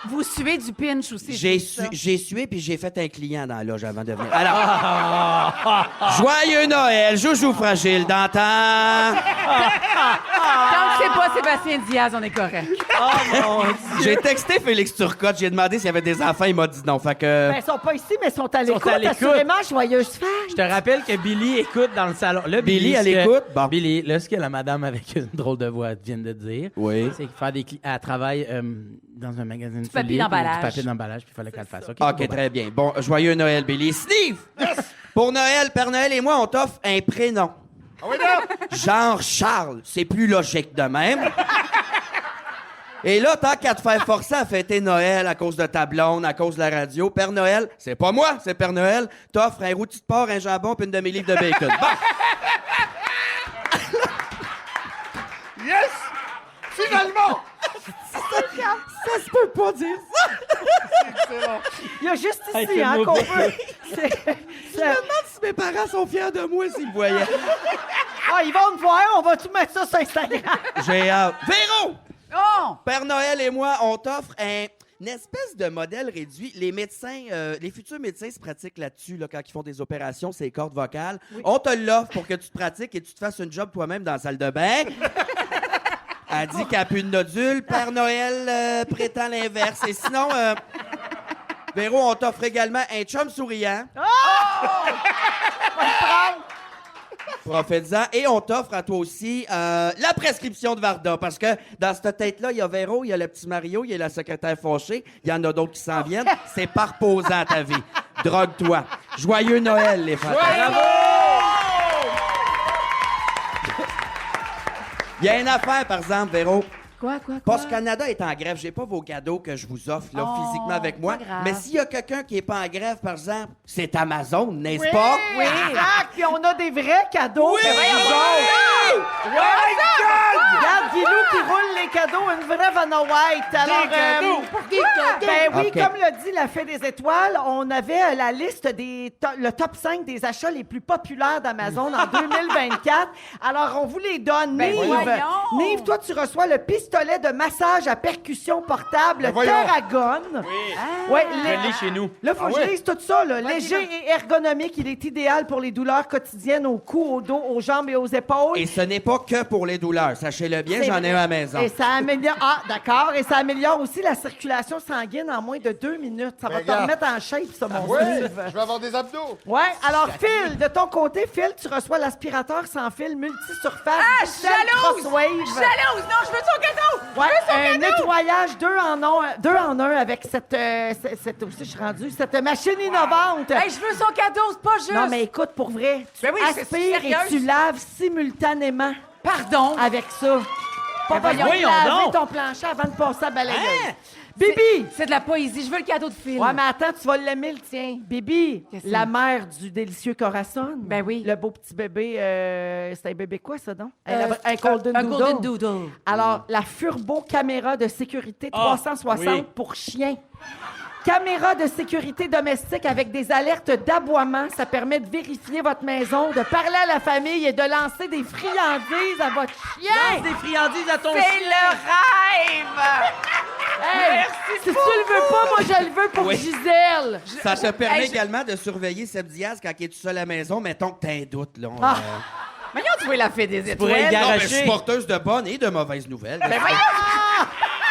vous suivez du pinch aussi. J'ai sué puis j'ai fait un client dans la loge avant de venir. Alors, joyeux Noël, joujou fragile d'antan. Tant que c'est pas Sébastien Diaz, on est correct. J'ai texté Félix Turcotte, j'ai demandé s'il y avait des enfants, il m'a dit non. Fait que... Ben, ils sont pas ici, mais ils sont à l'écoute. à l'écoute. Assurément, joyeuse fête. Je te rappelle que Billy écoute dans le salon. Là, Billy, elle ce que- écoute? Bon. Billy, là, ce que la madame avec une drôle de voix vient de dire, Oui. c'est qu'elle elle travaille dans un magazine de papier souliers, puis d'emballage. Du papier d'emballage, puis il fallait qu'elle le fasse. OK, très bien. Bon, joyeux Noël, Billy. Steve! Pour Noël, Père Noël et moi, on t'offre un prénom. Ah oui, non? Genre Charles. C'est plus logique de même. Et là, tant qu'à te faire forcer à fêter Noël à cause de ta blonde, à cause de la radio, Père Noël, c'est pas moi, c'est Père Noël, t'offres un rôti de porc, un jambon puis une demi-livre de bacon. Bon. Yes! Finalement! Ça se peut pas dire ça! Excellent. Il y a juste Hey, ici c'est hein, le qu'on mot. peut. Je me demande si mes parents sont fiers de moi s'ils me voyaient. Ah, ils vont me voir, on va tout mettre ça sur Instagram. J'ai hâte. Véro! Oh! Père Noël et moi, on t'offre une espèce de modèle réduit. Les médecins, les futurs médecins se pratiquent là-dessus là, quand ils font des opérations, ces cordes vocales. On te l'offre pour que tu te pratiques et tu te fasses une job toi-même dans la salle de bain. Elle dit qu'elle a plus de nodules. Père Noël prétend l'inverse. Et sinon, Véro, on t'offre également un chum souriant. Profite-en. Et on t'offre à toi aussi la prescription de Varda. Parce que dans cette tête-là, il y a Véro, il y a le petit Mario, il y a la secrétaire fauchée. Il y en a d'autres qui s'en viennent. C'est pas reposant ta vie. Drogue-toi. Joyeux Noël, les fantasmes. Il y a une affaire, par exemple, Véro. Quoi? Post Canada est en grève. J'ai pas vos cadeaux que je vous offre là, physiquement avec moi. pas grave. Mais s'il y a quelqu'un qui est pas en grève, par exemple, c'est Amazon, n'est-ce pas? Oui, exact. Puis on a des vrais cadeaux. Oui! Ben voyons donc. Regarde, Guilou qui roule les cadeaux, une vraie Vanna White. Alors, ben oui, OK. comme l'a dit la Fée des Étoiles, on avait la liste le top 5 des achats les plus populaires d'Amazon en 2024. Alors, on vous les donne. Ben Nive, voyons. Nive, toi, tu reçois le pistolet de massage à percussion portable Ben voyons. Tarragon. Ouais, Je l'ai chez nous. Là, faut que je lise tout ça. Là. Léger et ergonomique, il est idéal pour les douleurs quotidiennes au cou, au dos, aux jambes et aux épaules. Et ce n'est pas que pour les douleurs. Sachez-le bien, C'est j'en ai vrai. un à la maison. Et ça améliore... Ah, d'accord. Et ça améliore aussi la circulation sanguine en moins de 2 minutes. Ça va te regarde. remettre en shape, ça, mon Ouais, Steve. je vais avoir des abdos. Ouais, alors Phil, de ton côté, Phil, tu reçois l'aspirateur sans fil multisurface. Ah, Diesel jalouse! Crosswave. Jalouse! Non, je veux son cadeau! Ouais, un nettoyage 2 en 1 avec cette aussi, je suis rendue, cette machine innovante. Hey, je veux son cadeau, c'est pas juste! Non, mais écoute, pour vrai, tu Ben oui, je suis aspires et sérieuse. tu laves simultanément Pardon? avec ça. Pas besoin de voyons laver donc. ton plancher avant de passer à balayeuse. Bibi! C'est de la poésie. Je veux le cadeau de Phil. Ouais, mais attends, tu vas l'aimer, le tien. Bibi, Qu'est-ce que la c'est? mère du délicieux Corazon. Ben oui. Le beau petit bébé, c'est un bébé quoi, ça, donc? Un Golden un Doodle. Golden Doodle. Alors, la Furbo caméra de sécurité Ah, 360 oui. pour chien. Caméra de sécurité domestique avec des alertes d'aboiement. Ça permet de vérifier votre maison, de parler à la famille et de lancer des friandises à votre chien. Des friandises à ton C'est le rêve! Hey, si tu le veux pas, moi, je le veux pour Oui. Gisèle. Ça te permet Hey, également de surveiller Seb Diaz quand il est tout seul à la maison. Mettons que t'as un doute. Là, Ah. Voyons, tu vois la fée des pourrais étoiles. le Non, mais je garocher. suis porteuse de bonnes et de mauvaises nouvelles. Ben voyons!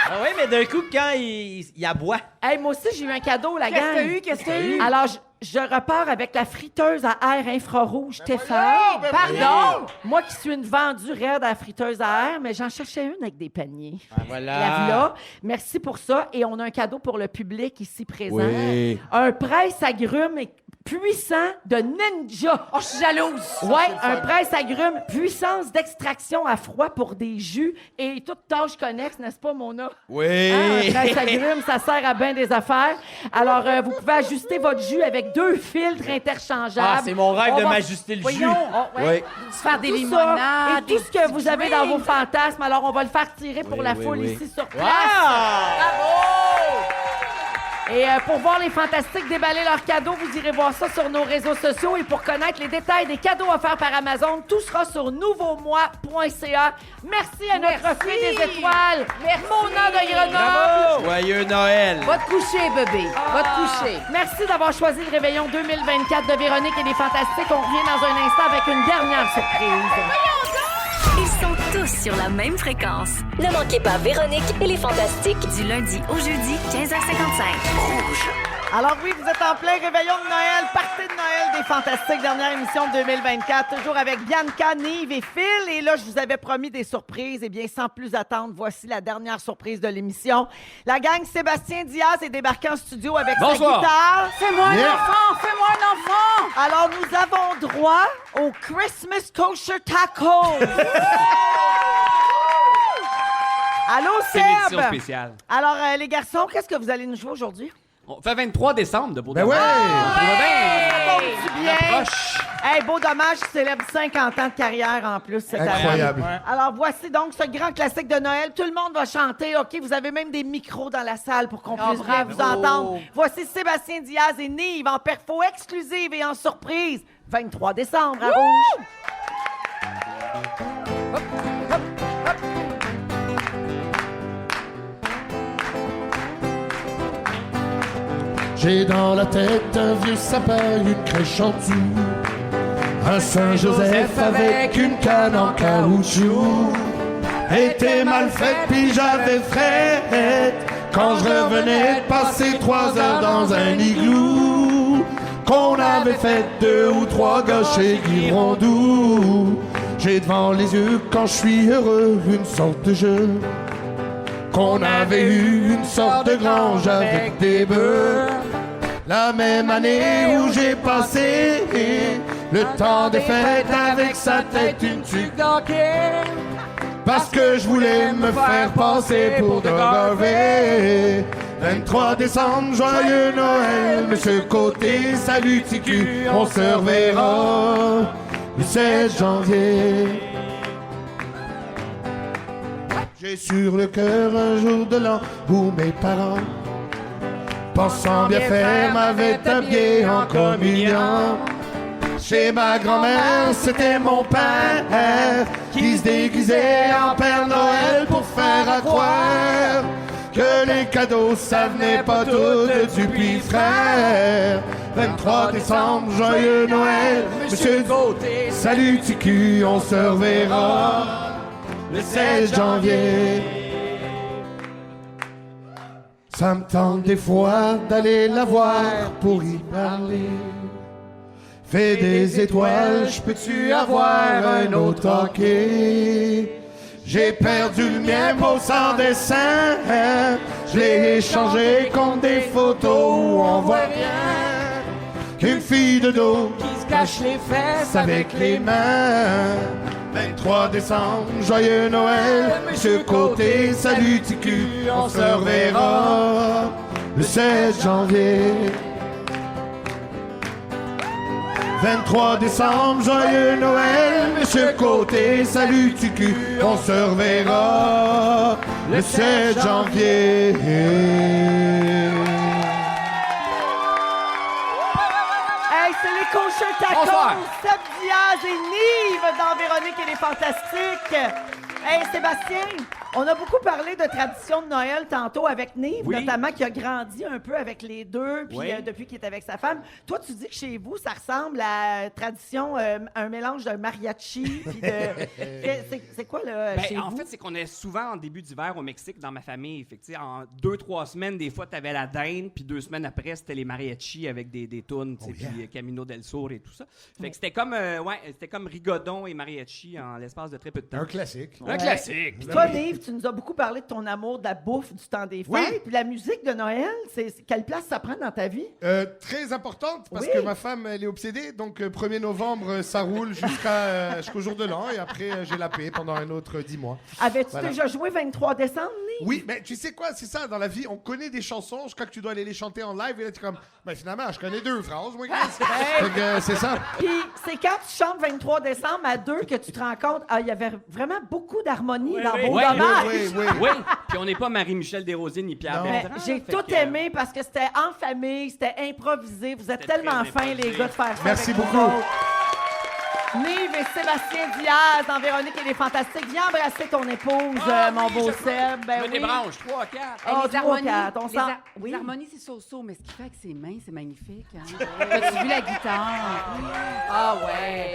Ah oui, mais d'un coup, quand il aboie. Hey, moi aussi, j'ai eu un cadeau, la Qu'est-ce gang. que t'as eu? Qu'est-ce que t'as eu? Alors, je repars avec la friteuse à air infrarouge Tefal. Pardon? Moi qui suis une vendue raide à la friteuse à air, mais j'en cherchais une avec des paniers. Ah, voilà. La voilà. Merci pour ça. Et on a un cadeau pour le public ici présent. Oui. Un presse-agrumes puissant de ninja. Oh, je suis jalouse. Ouais, un presse-agrumes, puissance d'extraction à froid pour des jus et toute tâche connexe, n'est-ce pas, Mona? Oui. Un presse-agrumes, ça sert à bien des affaires. Alors, vous pouvez ajuster votre jus avec 2 filtres interchangeables. Ah, c'est mon rêve On de va- m'ajuster le jus. Voyons, Oui. Se faire des tout limonades. ça, et tout ce que vous avez dans vos fantasmes. Alors, on va le faire tirer pour la foule oui. ici sur place. Wow! Et pour voir les Fantastiques déballer leurs cadeaux, vous irez voir ça sur nos réseaux sociaux. Et pour connaître les détails des cadeaux offerts par Amazon, tout sera sur nouveaumois.ca. Merci à notre fée des étoiles, Mona de Grenoble. Joyeux Noël. Va te coucher, bébé. Va te coucher. Merci d'avoir choisi le réveillon 2024 de Véronique et les Fantastiques. On revient dans un instant avec une dernière surprise. Ils sont tous sur la même fréquence. Ne manquez pas Véronique et les Fantastiques. Du lundi au jeudi, 15h55. Alors oui, vous êtes en plein réveillon de Noël, party de Noël des Fantastiques, dernière émission de 2024, toujours avec Bianca, Nive et Phil. Et là, je vous avais promis des surprises. Eh bien, sans plus attendre, voici la dernière surprise de l'émission. La gang Sébastien Diaz est débarqué en studio avec sa guitare. Fais-moi un enfant! Fais-moi un enfant! Alors, nous avons droit au Christmas Kosher Tacos. Allô, C'est une édition Seb! spéciale. Alors, les garçons, qu'est-ce que vous allez nous jouer aujourd'hui? On fait 23 décembre de Beau Ben Dommage. ouais! Ça va bien! Ça tombe-tu bien? On approche. Hey, Beau Dommage qui célèbre 50 ans de carrière en plus cette année. Incroyable. Alors, voici donc ce grand classique de Noël. Tout le monde va chanter, OK? Vous avez même des micros dans la salle pour qu'on puisse bien vous entendre. Voici Sébastien Diaz et Nive en perfo exclusive et en surprise. 23 décembre à Rouge. J'ai dans la tête un vieux sapin, une crèche en dessous, un Saint-Joseph avec une canne en caoutchouc. Était mal faite puis j'avais frette quand je revenais de passer 3 heures dans un igloo. Qu'on avait fait 2 ou 3 gars chez Guy Rondoux. J'ai devant les yeux quand je suis heureux une sorte de jeu. Qu'on avait eu une sorte de grange avec des bœufs. La même année où j'ai passé le temps des fêtes avec sa tête une tuque d'enquête. Parce que je voulais me faire passer pour Doug Harvey. 23 décembre, joyeux Noël, Monsieur Côté, salut TQ, on se reverra le 16 janvier. J'ai sur le cœur un jour de l'an où mes parents, pensant bien faire, m'avaient habillé en communion. Chez ma grand-mère, c'était mon père qui se déguisait en Père Noël pour faire à croire que les cadeaux, ça venait pas tout du petit frère. 23 décembre, joyeux Noël, Monsieur Côté, salut TQ, on se reverra le 16 janvier. Ça me tente des fois d'aller la voir pour y parler. Fais des étoiles, je peux-tu avoir un autre hockey? J'ai perdu le mien beau sans dessin, je l'ai échangé contre des photos où on voit rien qu'une fille de dos qui se cache les fesses avec les mains. 23 décembre, joyeux Noël, Monsieur Côté, salut TQ, on se reverra le 16 janvier. 23 décembre, joyeux Noël, Monsieur Côté, salut TQ, on se reverra le 16 janvier. Hey, c'est les Kosher Tacos, Bonsoir. Seb Diaz et Nive dans Véronique et les Fantastiques. Hey, Sébastien, on a beaucoup parlé de tradition de Noël tantôt avec Nive, Oui. notamment qui a grandi un peu avec les deux, puis Oui. depuis qu'il est avec sa femme. Toi, tu dis que chez vous, ça ressemble à tradition, un mélange de mariachi, puis de... c'est quoi, là, chez En vous? fait, c'est qu'on est souvent en début d'hiver au Mexique dans ma famille. Fait que, tu sais, en 2-3 semaines, des fois, t'avais la dinde, puis 2 semaines après, c'était les mariachis avec des tunes, tu sais, puis Camino del Sur et tout ça. Fait que c'était comme Rigodon et mariachi en l'espace de très peu de temps. Un classique. Un classique. Puis toi, Nive, tu nous as beaucoup parlé de ton amour de la bouffe du temps des fêtes. Oui. Puis la musique de Noël, quelle place ça prend dans ta vie? Très importante, parce Oui. que ma femme, elle est obsédée. Donc, 1er novembre, ça roule jusqu'au jour de l'an. Et après, j'ai la paix pendant un autre 10 mois. Avais-tu Voilà. déjà joué 23 décembre, Nive? Oui, mais tu sais quoi, c'est ça, dans la vie, on connaît des chansons jusqu'à que tu dois aller les chanter en live. Et là, tu es comme, finalement, je connais 2 phrases, moi, Chris. Fait que, c'est ça. Puis c'est quand tu chantes 23 décembre à 2 que tu te rends compte, il y avait vraiment beaucoup d'harmonie dans vos dommages. Oui, puis on n'est pas Marie-Michel Desrosiers ni Pierre Mais Bertrand. j'ai fait tout que- aimé parce que c'était en famille, c'était improvisé. Vous êtes tellement très fins, improvisé. les gars, de faire ça. Merci avec beaucoup. nous autres. Nive et Sébastien Diaz dans Véronique et les Fantastiques. Viens embrasser ton épouse, mon beau Seb. Ben Je me oui. débranche, 3, 4. Oh, les 3, harmonies, 4, on les, sent... har- Oui. les harmonies, c'est so-so, mais ce qu'il fait avec ses mains, c'est magnifique. Hein? As-tu vu la guitare? Ah ouais.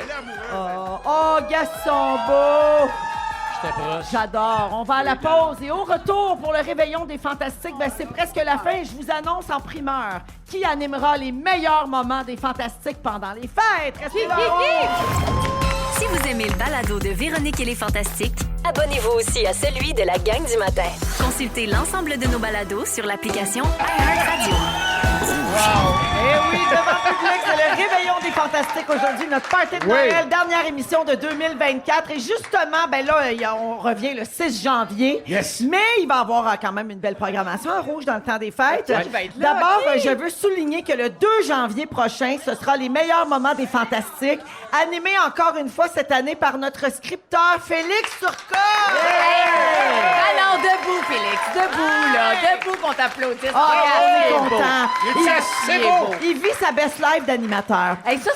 Oh, Gaston Beau! J'étais proche. J'adore. On va à la pause et au retour pour le réveillon des Fantastiques, c'est presque la fin. Je vous annonce en primeur qui animera les meilleurs moments des Fantastiques pendant les fêtes. Restez là. Si vous aimez le balado de Véronique et les Fantastiques, Abonnez-vous aussi à celui de la gang du matin. consultez l'ensemble de nos balados sur l'application iHeartRadio. Eh oui, devant le public, c'est le réveillon des Fantastiques aujourd'hui, notre party de Noël, dernière émission de 2024. Et justement, on revient le 6 janvier. Yes. Mais il va y avoir quand même une belle programmation à Rouge dans le temps des fêtes. Qui va être là, D'abord, ok. je veux souligner que le 2 janvier prochain, ce sera les meilleurs moments des Fantastiques, animé encore une fois cette année par notre scripteur Félix Turcotte. Alors, debout, Félix, debout, là, debout qu'on t'applaudisse. Ah, on est Regarde, content. C'est il est beau. beau. Il vit sa best life d'animateur. Hey, ça,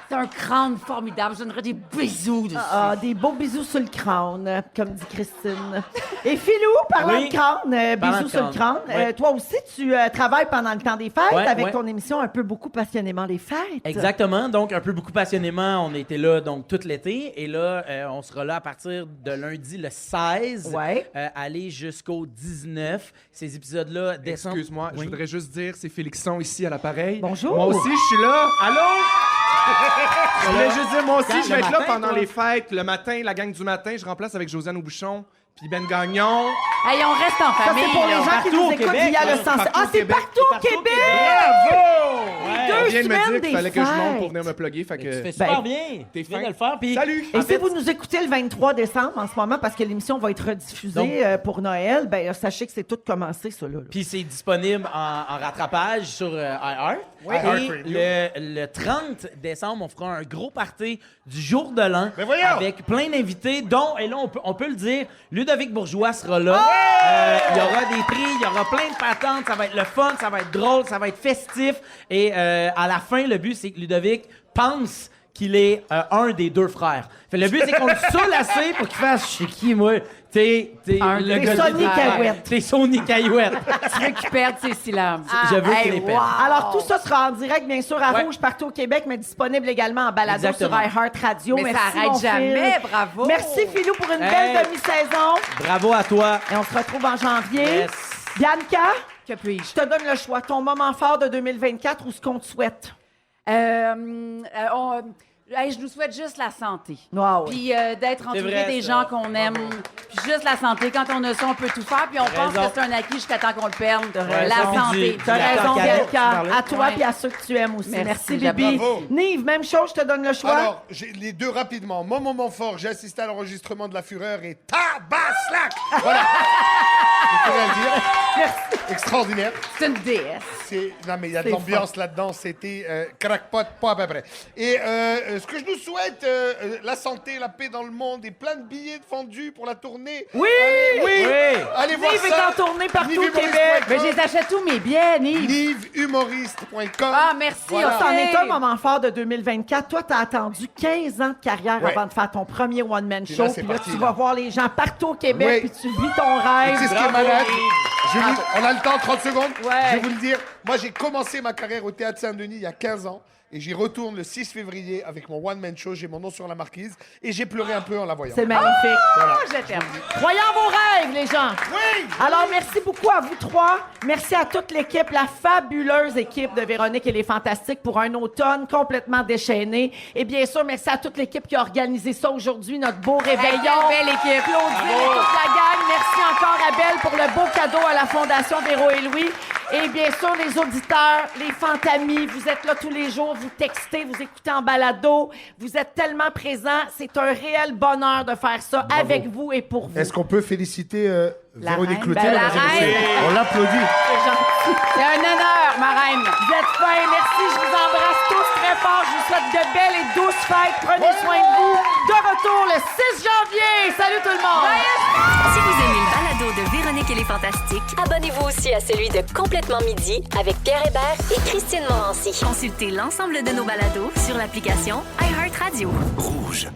c'est un crâne formidable. Je donnerais des bisous dessus. Ah, des beaux bisous sur le crâne, comme dit Christine. Et Philou, parlant Oui. de crâne, Parlant bisous de sur le crâne. crâne. Oui. Toi aussi, tu travailles pendant le temps des fêtes Ouais, avec ouais. ton émission Un peu beaucoup passionnément les fêtes. Exactement. Donc, un peu beaucoup passionnément, on était là donc tout l'été. Et là, on sera là à partir de lundi le 16, Ouais. aller jusqu'au 19. Ces épisodes-là descendent. Excuse-moi, Oui. je voudrais juste dire, c'est Félixon ici à l'appareil. Bonjour. Moi aussi, je suis là. Allô? Je voulais juste dire, moi aussi, Quand, je vais le être là matin, pendant toi? les fêtes. Le matin, la gang du matin, je remplace avec Josiane Aubuchon, puis Ben Gagnon. Hey, on reste en Ça, famille. c'est pour les là. gens qui Partout nous au écoutent Québec, via le hein. sens. Partout Ah, au c'est Québec. partout au Québec! Bravo! Deux On vient de me semaines dire des qu'il fallait que je monte pour fêtes. venir me plugger, fait Tu fais que... super Ben, bien. t'es Tu viens fin. de le faire. Puis, Salut! Et en si fait, vous nous écoutez le 23 décembre en ce moment, parce que l'émission va être rediffusée Donc- pour Noël, sachez que c'est tout commencé, ça, là. Puis c'est disponible en rattrapage sur iHeart. Oui. Et iHeartRadio. le 30 décembre, on fera un gros party du jour de l'an Mais voyons! avec plein d'invités, dont, et là, on peut le dire, Ludovic Bourgeois sera là. Il y aura des prix, il y aura plein de patentes, ça va être le fun, ça va être drôle, ça va être festif. Et à la fin, le but, c'est que Ludovic pense qu'il est un des deux frères. Fait, le but, c'est qu'on le saoule assez pour qu'il fasse « Je sais qui, moi? » T'es Un le des gars Sonny du- Caillouette. T'es Sonny Caillouette. Tu veux qu'il perde ses syllabes. Je veux Hey, qu'il les perde. wow. Alors, tout ça sera en direct, bien sûr, à Ouais. Rouge, partout au Québec, mais disponible également en balado Exactement. sur iHeartRadio. Mais Merci, ça arrête mon jamais, Phil. bravo. Merci, Philou, pour une Hey. belle demi-saison. Bravo à toi. Et on se retrouve en janvier. Yes. Bianca, Que puis-je? je te donne le choix. Ton moment fort de 2024 ou ce qu'on te souhaite? Hey, je nous souhaite juste la santé. Ah oui. Puis d'être entouré vrai, des ça. gens qu'on aime. Puis juste la santé. Quand on a ça, on peut tout faire. Puis on pense raison. que c'est un acquis jusqu'à temps qu'on le perde. raison. La Puis santé. T'as La raison, carotte, tu Bianca. parlais. À toi Ouais. et à ceux que tu aimes aussi. Merci, Merci, Bibi. bravo. Nive, même chose, je te donne le choix. Alors, j'ai les deux rapidement. Mon moment fort, j'ai assisté à l'enregistrement de La Fureur et Tabaslac! Voilà! Je pourrais le dire. Merci. Extraordinaire. C'est une déesse. Non, mais il y a de C'est l'ambiance là-dedans. C'était crackpot, pas à peu près. Et ce que je nous souhaite, la santé, la paix dans le monde et plein de billets de fondus pour la tournée. Oui! Oui! Oui. Allez voir Nive est ça. en tournée partout au Nivehumoriste.com. Québec. Mais je les achète tous mes billets, Nive. Nivehumoriste.com. Ah, merci. Voilà. OK. C'en est un moment fort de 2024. Toi, t'as attendu 15 ans de carrière Ouais. avant de faire ton premier one-man Puis show. là, c'est Puis là, parti, tu là. vas voir les gens partout au Québec, Oui. puis tu vis ton rêve. Tu sais ce qui est Bravo, malade? Yves. On a le temps, 30 secondes? Ouais. Je vais vous le dire. Moi, j'ai commencé ma carrière au Théâtre Saint-Denis il y a 15 ans. Et j'y retourne le 6 février avec mon one-man show. J'ai mon nom sur la marquise. Et j'ai pleuré un peu en la voyant. C'est magnifique. Voilà. Je t'aime. Croyez en vos rêves, les gens. Oui! Alors, merci beaucoup à vous trois. Merci à toute l'équipe, la fabuleuse équipe de Véronique et les Fantastiques pour un automne complètement déchaîné. Et bien sûr, merci à toute l'équipe qui a organisé ça aujourd'hui, notre beau réveillon. Belle équipe. Claudine et toute la gang. Merci encore à Belle pour le beau cadeau à la Fondation Véro et Louis. Et bien sûr, les auditeurs, les fantamis, vous êtes là tous les jours, vous textez, vous écoutez en balado, vous êtes tellement présents. C'est un réel bonheur de faire ça avec vous et pour vous. Est-ce qu'on peut féliciter Véronique reine. Cloutier? Ben, la reine. On l'applaudit. C'est gentil. C'est un honneur, ma reine. Vous êtes fins, merci, je vous embrasse tous très fort. Je vous souhaite de belles et douces fêtes. Prenez soin de vous. De retour le 6 janvier. Salut tout le monde. Si vous aimez le balado de Véronique et les Fantastiques, Abonnez-vous aussi à celui de Complètement Midi avec Pierre Hébert et Christine Morancy. consultez l'ensemble de nos balados sur l'application iHeartRadio. Rouge.